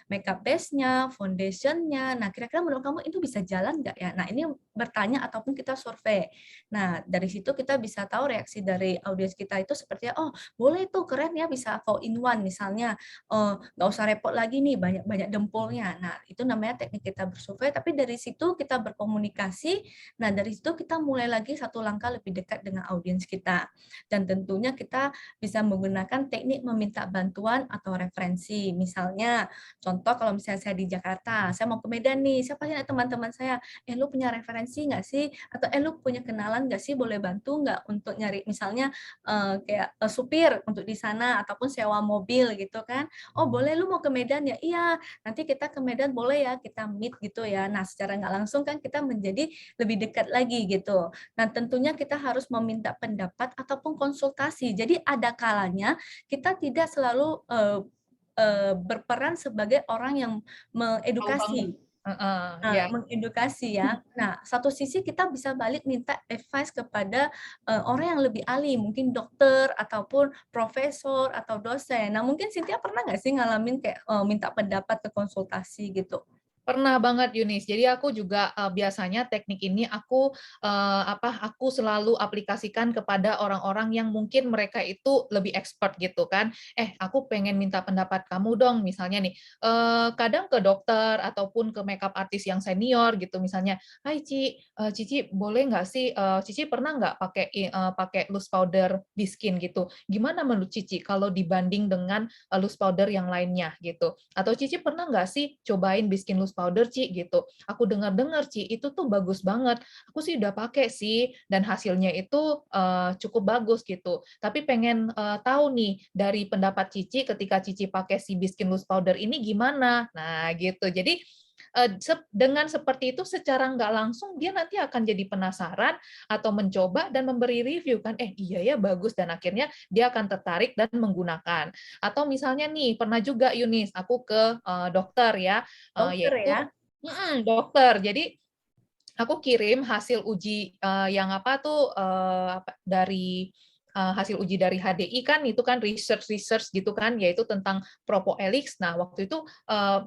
makeup base-nya, foundation-nya. Nah, kira-kira menurut kamu itu bisa jalan nggak ya? Nah, ini bertanya ataupun kita survei. Nah, dari situ kita bisa tahu reaksi dari audiens kita itu seperti, oh boleh tuh keren ya bisa 4-in-1 misalnya. Nggak usah repot lagi nih banyak-banyak dempulnya. Nah, itu namanya teknik kita bersurvei. Tapi dari situ kita berkomunikasi. Nah, dari situ kita mulai lagi satu langkah lebih dekat dengan audiens kita. Dan tentunya kita bisa menggunakan teknik meminta bantuan atau referensi. Misalnya, contoh kalau misalnya saya di Jakarta, saya mau ke Medan nih, siapa sih teman-teman saya, lu punya referensi nggak sih? Atau lu punya kenalan nggak sih, boleh bantu nggak untuk nyari misalnya kayak supir untuk di sana, ataupun sewa mobil gitu kan. Oh boleh, lu mau ke Medan ya? Iya, nanti kita ke Medan boleh ya, kita meet gitu ya. Nah secara nggak langsung kan kita menjadi lebih dekat lagi gitu. Nah tentunya kita harus meminta pendapat ataupun konsultasi. Jadi ada kalanya kita tidak selalu berperan sebagai orang yang mengedukasi. Ya. Mengedukasi ya. Nah, satu sisi kita bisa balik minta advice kepada orang yang lebih ahli, mungkin dokter ataupun profesor atau dosen. Nah, mungkin Cynthia pernah nggak sih ngalamin kayak minta pendapat ke konsultasi gitu? Pernah banget Yunis. Jadi aku juga biasanya teknik ini aku selalu aplikasikan kepada orang-orang yang mungkin mereka itu lebih expert gitu kan. Aku pengen minta pendapat kamu dong misalnya nih. Kadang ke dokter ataupun ke makeup artist yang senior gitu misalnya. Hai Cici boleh nggak sih Cici pernah nggak pakai loose powder di skin gitu. Gimana menurut Cici kalau dibanding dengan loose powder yang lainnya gitu. Atau Cici pernah nggak sih cobain bikin loose powder Ci gitu. Aku dengar-dengar Ci itu tuh bagus banget. Aku sih udah pakai sih dan hasilnya itu cukup bagus gitu. Tapi pengen tahu nih dari pendapat Cici ketika Cici pakai si Biskin Loose Powder ini gimana. Nah gitu. Jadi dengan seperti itu secara nggak langsung dia nanti akan jadi penasaran atau mencoba dan memberi review kan, iya ya bagus dan akhirnya dia akan tertarik dan menggunakan. Atau misalnya nih pernah juga Yunis aku ke dokter ya, Dokter yaitu ya? dokter. Jadi aku kirim hasil uji yang dari hasil uji dari HDI kan, itu kan research gitu kan, yaitu tentang Propoelix. Nah, waktu itu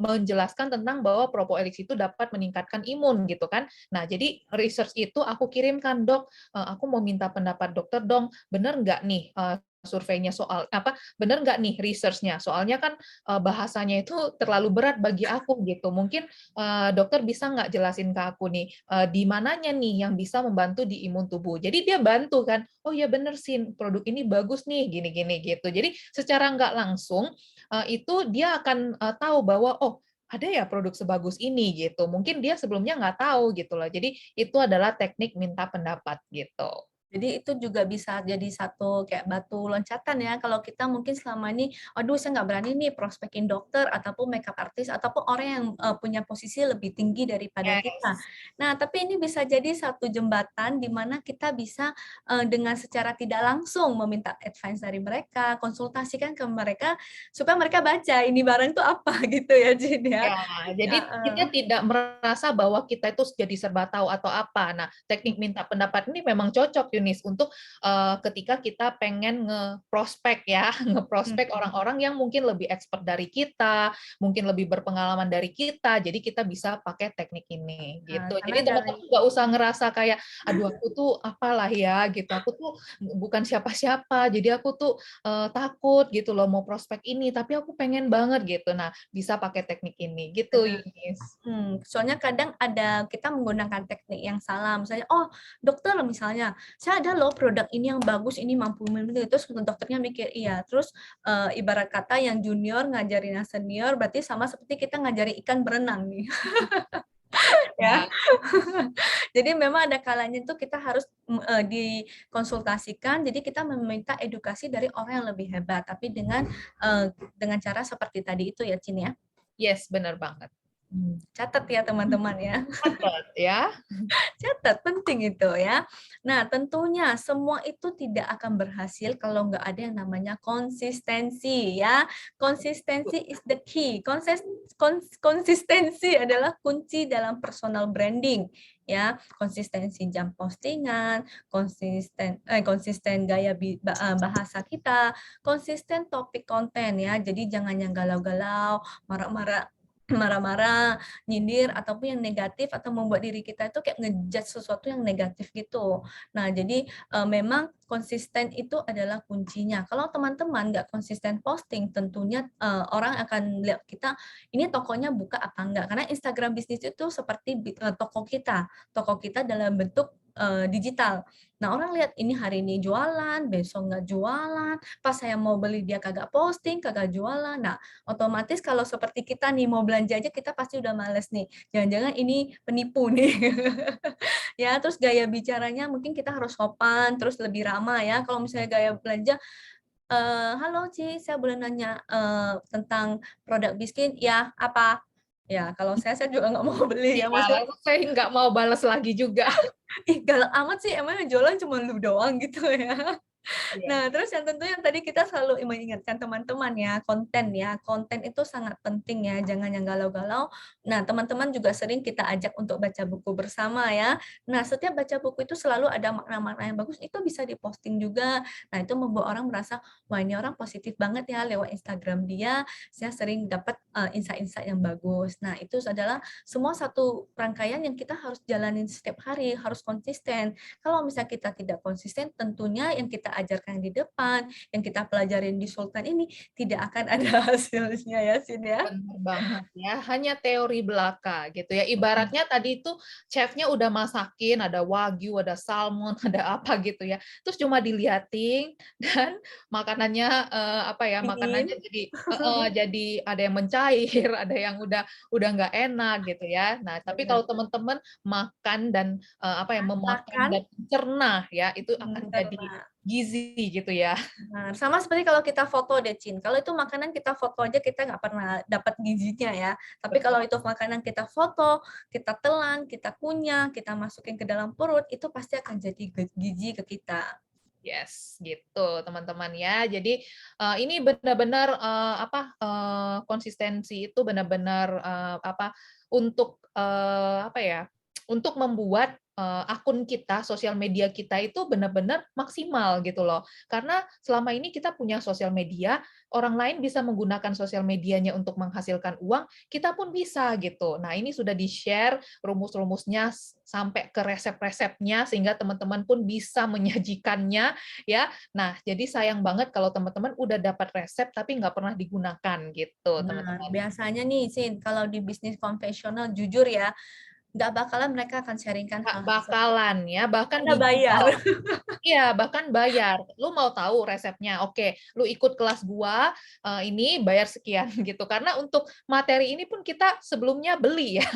menjelaskan tentang bahwa Propoelix itu dapat meningkatkan imun gitu kan. Nah, jadi research itu aku kirimkan, Dok, aku mau minta pendapat dokter dong, bener nggak nih surveinya soal apa, bener nggak nih research-nya, soalnya kan bahasanya itu terlalu berat bagi aku gitu. Mungkin dokter bisa nggak jelasin ke aku nih, di mananya nih yang bisa membantu di imun tubuh. Jadi dia bantu kan, oh ya bener sih, produk ini bagus nih, gini-gini gitu. Jadi secara nggak langsung itu dia akan tahu bahwa oh ada ya produk sebagus ini gitu. Mungkin dia sebelumnya nggak tahu gitu loh. Jadi itu adalah teknik minta pendapat gitu. Jadi itu juga bisa jadi satu kayak batu loncatan ya, kalau kita mungkin selama ini, aduh saya nggak berani nih prospekin dokter ataupun makeup artist ataupun orang yang punya posisi lebih tinggi daripada kita. Yes. Nah, tapi ini bisa jadi satu jembatan di mana kita bisa dengan secara tidak langsung meminta advice dari mereka, konsultasikan ke mereka supaya mereka baca ini barang itu apa gitu ya, Jin ya. Ya, jadi kita tidak merasa bahwa kita itu jadi serba tahu atau apa. Nah, teknik minta pendapat ini memang cocok, Yunis, untuk ketika kita pengen nge-prospek ya, nge-prospek orang-orang yang mungkin lebih expert dari kita, mungkin lebih berpengalaman dari kita, jadi kita bisa pakai teknik ini, gitu. Karena Jadi teman-teman nggak usah ngerasa kayak, aduh aku tuh apalah ya, gitu. Aku tuh bukan siapa-siapa, jadi aku tuh takut gitu loh mau prospek ini, tapi aku pengen banget gitu. Nah, bisa pakai teknik ini gitu, Yunis. Soalnya kadang ada kita menggunakan teknik yang salah, misalnya, oh dokter misalnya, saya ada loh produk ini yang bagus, ini mampu terus dokternya mikir iya, terus ibarat kata yang junior ngajarin yang senior, berarti sama seperti kita ngajari ikan berenang nih. Ya. Jadi memang ada kalanya itu kita harus dikonsultasikan, jadi kita meminta edukasi dari orang yang lebih hebat, tapi dengan cara seperti tadi itu ya, Cin ya. Yes, benar banget. Catat ya teman-teman ya. Catat ya. Catat, penting itu ya. Nah, tentunya semua itu tidak akan berhasil kalau nggak ada yang namanya konsistensi ya. Konsistensi is the key. Konsistensi adalah kunci dalam personal branding ya. Konsistensi jam postingan, konsisten gaya bahasa kita, konsisten topik konten ya. Jadi jangan yang galau-galau, marah-marah, nyindir ataupun yang negatif atau membuat diri kita itu kayak ngejudge sesuatu yang negatif gitu. Nah, jadi memang konsisten itu adalah kuncinya. Kalau teman-teman nggak konsisten posting, tentunya orang akan lihat kita ini tokonya buka apa enggak. Karena Instagram bisnis itu seperti toko kita dalam bentuk digital. Nah, orang lihat ini hari ini jualan, besok nggak jualan, pas saya mau beli dia kagak posting, kagak jualan. Nah, otomatis kalau seperti kita nih mau belanja aja kita pasti udah males nih. Jangan-jangan ini penipu nih. Ya, terus gaya bicaranya mungkin kita harus sopan, terus lebih ramah ya. Kalau misalnya gaya belanja, halo Ci, saya boleh nanya tentang produk biskin? Ya, apa? Ya, kalau saya juga nggak mau beli ya. Maksudnya, Saya nggak mau balas lagi juga. ih galak amat sih, emang yang jualan cuma lu doang gitu ya. Nah, terus yang tentunya tadi kita selalu mengingatkan teman-teman ya, konten itu sangat penting ya, jangan yang galau-galau. Nah, teman-teman juga sering kita ajak untuk baca buku bersama ya. Nah, setiap baca buku itu selalu ada makna-makna yang bagus, itu bisa diposting juga. Nah, itu membuat orang merasa, wah ini orang positif banget ya, lewat Instagram dia, saya sering dapat insight-insight yang bagus. Nah, itu adalah semua satu rangkaian yang kita harus jalanin setiap hari, harus konsisten. Kalau misalnya kita tidak konsisten, tentunya yang kita ajarkan di depan, yang kita pelajarin di Sultan ini tidak akan ada hasilnya ya, Sin ya. Benar banget ya, hanya teori belaka gitu ya. Ibaratnya tadi itu chefnya udah masakin, ada wagyu, ada salmon, ada apa gitu ya. Terus cuma diliatin dan makanannya makanannya jadi ada yang mencair, ada yang udah nggak enak gitu ya. Nah, tapi kalau teman-teman makan dan memakan dan mencerna ya, itu akan jadi gizi gitu ya. Nah, sama seperti kalau kita foto deh, Cin. Kalau itu makanan kita foto aja kita nggak pernah dapat gizinya ya. Tapi kalau itu makanan kita foto, kita telan, kita kunyah, kita masukin ke dalam perut, itu pasti akan jadi gizi ke kita. Yes, gitu teman-teman ya. Jadi ini benar-benar konsistensi itu benar-benar untuk untuk membuat akun kita, sosial media kita itu benar-benar maksimal gitu loh. Karena selama ini kita punya sosial media, orang lain bisa menggunakan sosial medianya untuk menghasilkan uang, kita pun bisa gitu. Nah, ini sudah di-share rumus-rumusnya sampai ke resep-resepnya sehingga teman-teman pun bisa menyajikannya ya. Nah, jadi sayang banget kalau teman-teman udah dapat resep tapi nggak pernah digunakan gitu, Nah, teman-teman. biasanya nih, Sin, kalau di bisnis konvensional, jujur ya, nggak bakalan mereka akan sharingkan Nggak hal-hal seperti bakalan ya, bahkan Anda bayar. dijual. Iya, bahkan bayar. Lu mau tahu resepnya? Oke, lu ikut kelas gua, ini bayar sekian gitu. Karena untuk materi ini pun kita sebelumnya beli ya.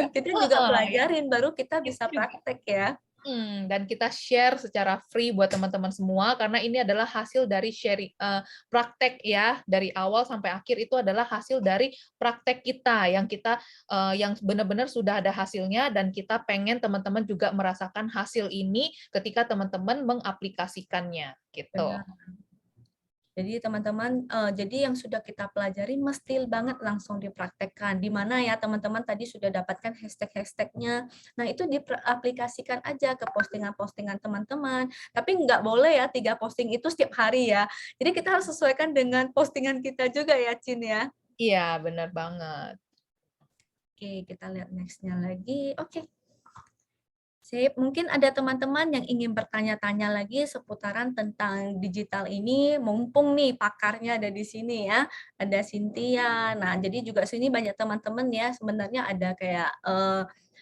Kita juga Heeh, ya. pelajarin, baru kita Kita bisa juga. praktek ya. Dan kita share secara free buat teman-teman semua karena ini adalah hasil dari sharing praktek ya, dari awal sampai akhir itu adalah hasil dari praktek kita yang benar-benar sudah ada hasilnya dan kita pengen teman-teman juga merasakan hasil ini ketika teman-teman mengaplikasikannya gitu. Benar. Jadi teman-teman, jadi yang sudah kita pelajari mesti banget langsung dipraktekkan. Di mana ya teman-teman tadi sudah dapatkan hashtag-hashtagnya. Nah itu diaplikasikan aja ke postingan-postingan teman-teman. Tapi nggak boleh ya 3 posting itu setiap hari ya. Jadi kita harus sesuaikan dengan postingan kita juga ya, Cin ya. Iya, benar banget. Oke, kita lihat next-nya lagi. Oke. Sip, mungkin ada teman-teman yang ingin bertanya-tanya lagi seputaran tentang digital ini, mumpung nih pakarnya ada di sini ya, ada Cynthia. Nah, jadi juga sini banyak teman-teman ya, sebenarnya ada kayak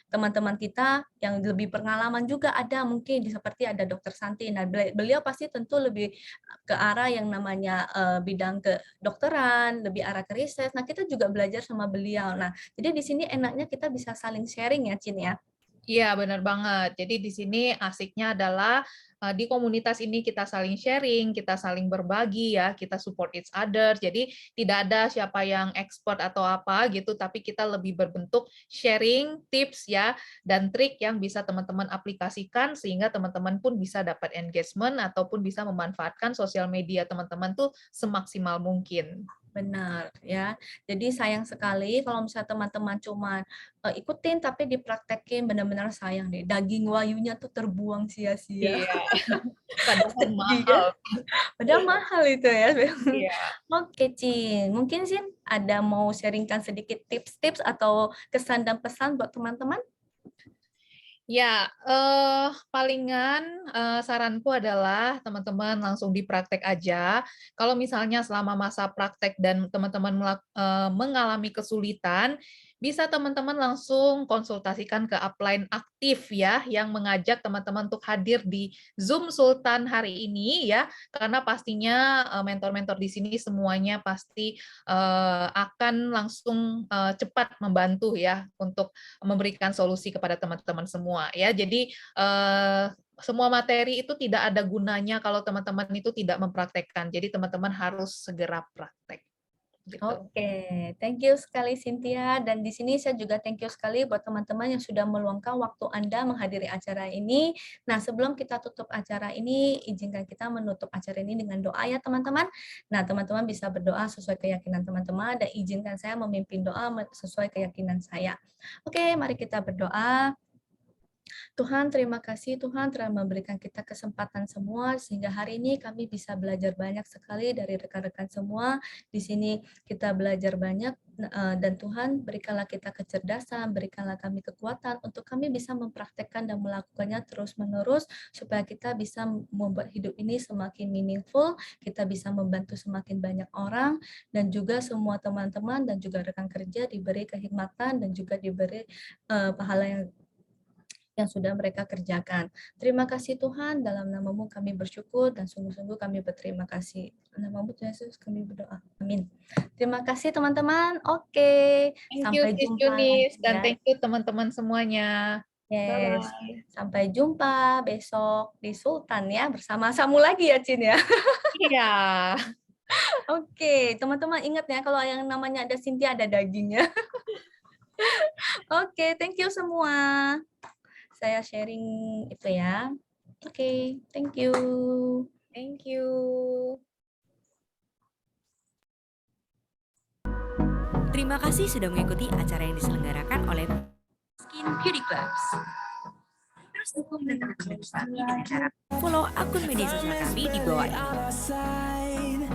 teman-teman kita yang lebih pengalaman juga ada, mungkin seperti ada Dokter Santi. Nah, beliau pasti tentu lebih ke arah yang namanya bidang kedokteran, lebih arah ke riset. Nah, kita juga belajar sama beliau. Nah, jadi di sini enaknya kita bisa saling sharing ya, Cin ya. Iya, benar banget. Jadi di sini asiknya adalah di komunitas ini kita saling sharing, kita saling berbagi ya, kita support each other. Jadi tidak ada siapa yang expert atau apa gitu, tapi kita lebih berbentuk sharing tips ya dan trik yang bisa teman-teman aplikasikan sehingga teman-teman pun bisa dapat engagement ataupun bisa memanfaatkan sosial media teman-teman tuh semaksimal mungkin. Benar ya. Jadi sayang sekali kalau misalnya teman-teman cuman ikutin tapi dipraktekin, benar-benar sayang deh. Daging wayunya tuh terbuang sia-sia. Iya. Padahal Sedih mahal. ya. Padahal mahal itu ya. Iya. Oke, Cin. Mungkin Cin ada mau sharingkan sedikit tips-tips atau kesan dan pesan buat teman-teman? Ya, palingan saranku adalah teman-teman langsung dipraktek aja. Kalau misalnya selama masa praktek dan teman-teman mengalami kesulitan, bisa teman-teman langsung konsultasikan ke upline aktif ya, yang mengajak teman-teman untuk hadir di Zoom Sultan hari ini ya, karena pastinya mentor-mentor di sini semuanya pasti akan langsung cepat membantu ya untuk memberikan solusi kepada teman-teman semua ya. Jadi semua materi itu tidak ada gunanya kalau teman-teman itu tidak mempraktekkan. Jadi teman-teman harus segera praktek. Gitu. Oke, thank you sekali Cynthia. Dan di sini saya juga thank you sekali buat teman-teman yang sudah meluangkan waktu Anda menghadiri acara ini. Nah, sebelum kita tutup acara ini, izinkan kita menutup acara ini dengan doa ya teman-teman. Nah, teman-teman bisa berdoa sesuai keyakinan teman-teman dan izinkan saya memimpin doa sesuai keyakinan saya. Oke, mari kita berdoa. Tuhan, terima kasih Tuhan telah memberikan kita kesempatan semua sehingga hari ini kami bisa belajar banyak sekali dari rekan-rekan semua. Di sini kita belajar banyak dan Tuhan berikanlah kita kecerdasan, berikanlah kami kekuatan untuk kami bisa mempraktekkan dan melakukannya terus-menerus supaya kita bisa membuat hidup ini semakin meaningful, kita bisa membantu semakin banyak orang dan juga semua teman-teman dan juga rekan kerja diberi kehikmatan dan juga diberi pahala yang sudah mereka kerjakan. Terima kasih Tuhan, dalam nama-Mu kami bersyukur dan sungguh-sungguh kami berterima kasih. Dalam nama-Mu Tuhan Yesus kami berdoa. Amin. Terima kasih teman-teman. Oke, sampai jumpa Yunis, lagi dan ya. thank you teman-teman semuanya. Yes. Bye-bye. Sampai jumpa besok di Sultan ya, bersama Samu lagi ya Cin ya. Iya. Oke, teman-teman ingat ya kalau yang namanya ada Cynthia ada dagingnya. Oke, thank you semua. Saya sharing itu ya. Oke, thank you. Thank you. Terima kasih sudah mengikuti acara yang diselenggarakan oleh Skin Beauty Clubs. Terus dukung dan terus kami dengan cara follow akun media sosial kami di bawah ini.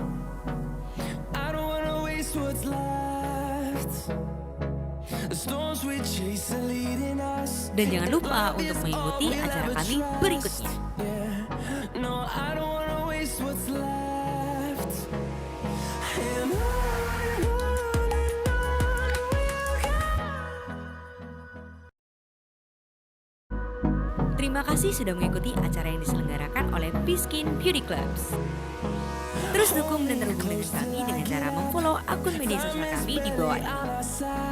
Dan jangan lupa untuk mengikuti acara kami berikutnya. Terima kasih sudah mengikuti acara yang diselenggarakan oleh Piskin Beauty Clubs. Terus dukung dan terhubung dengan kami dengan cara memfollow akun media sosial kami di bawah ini.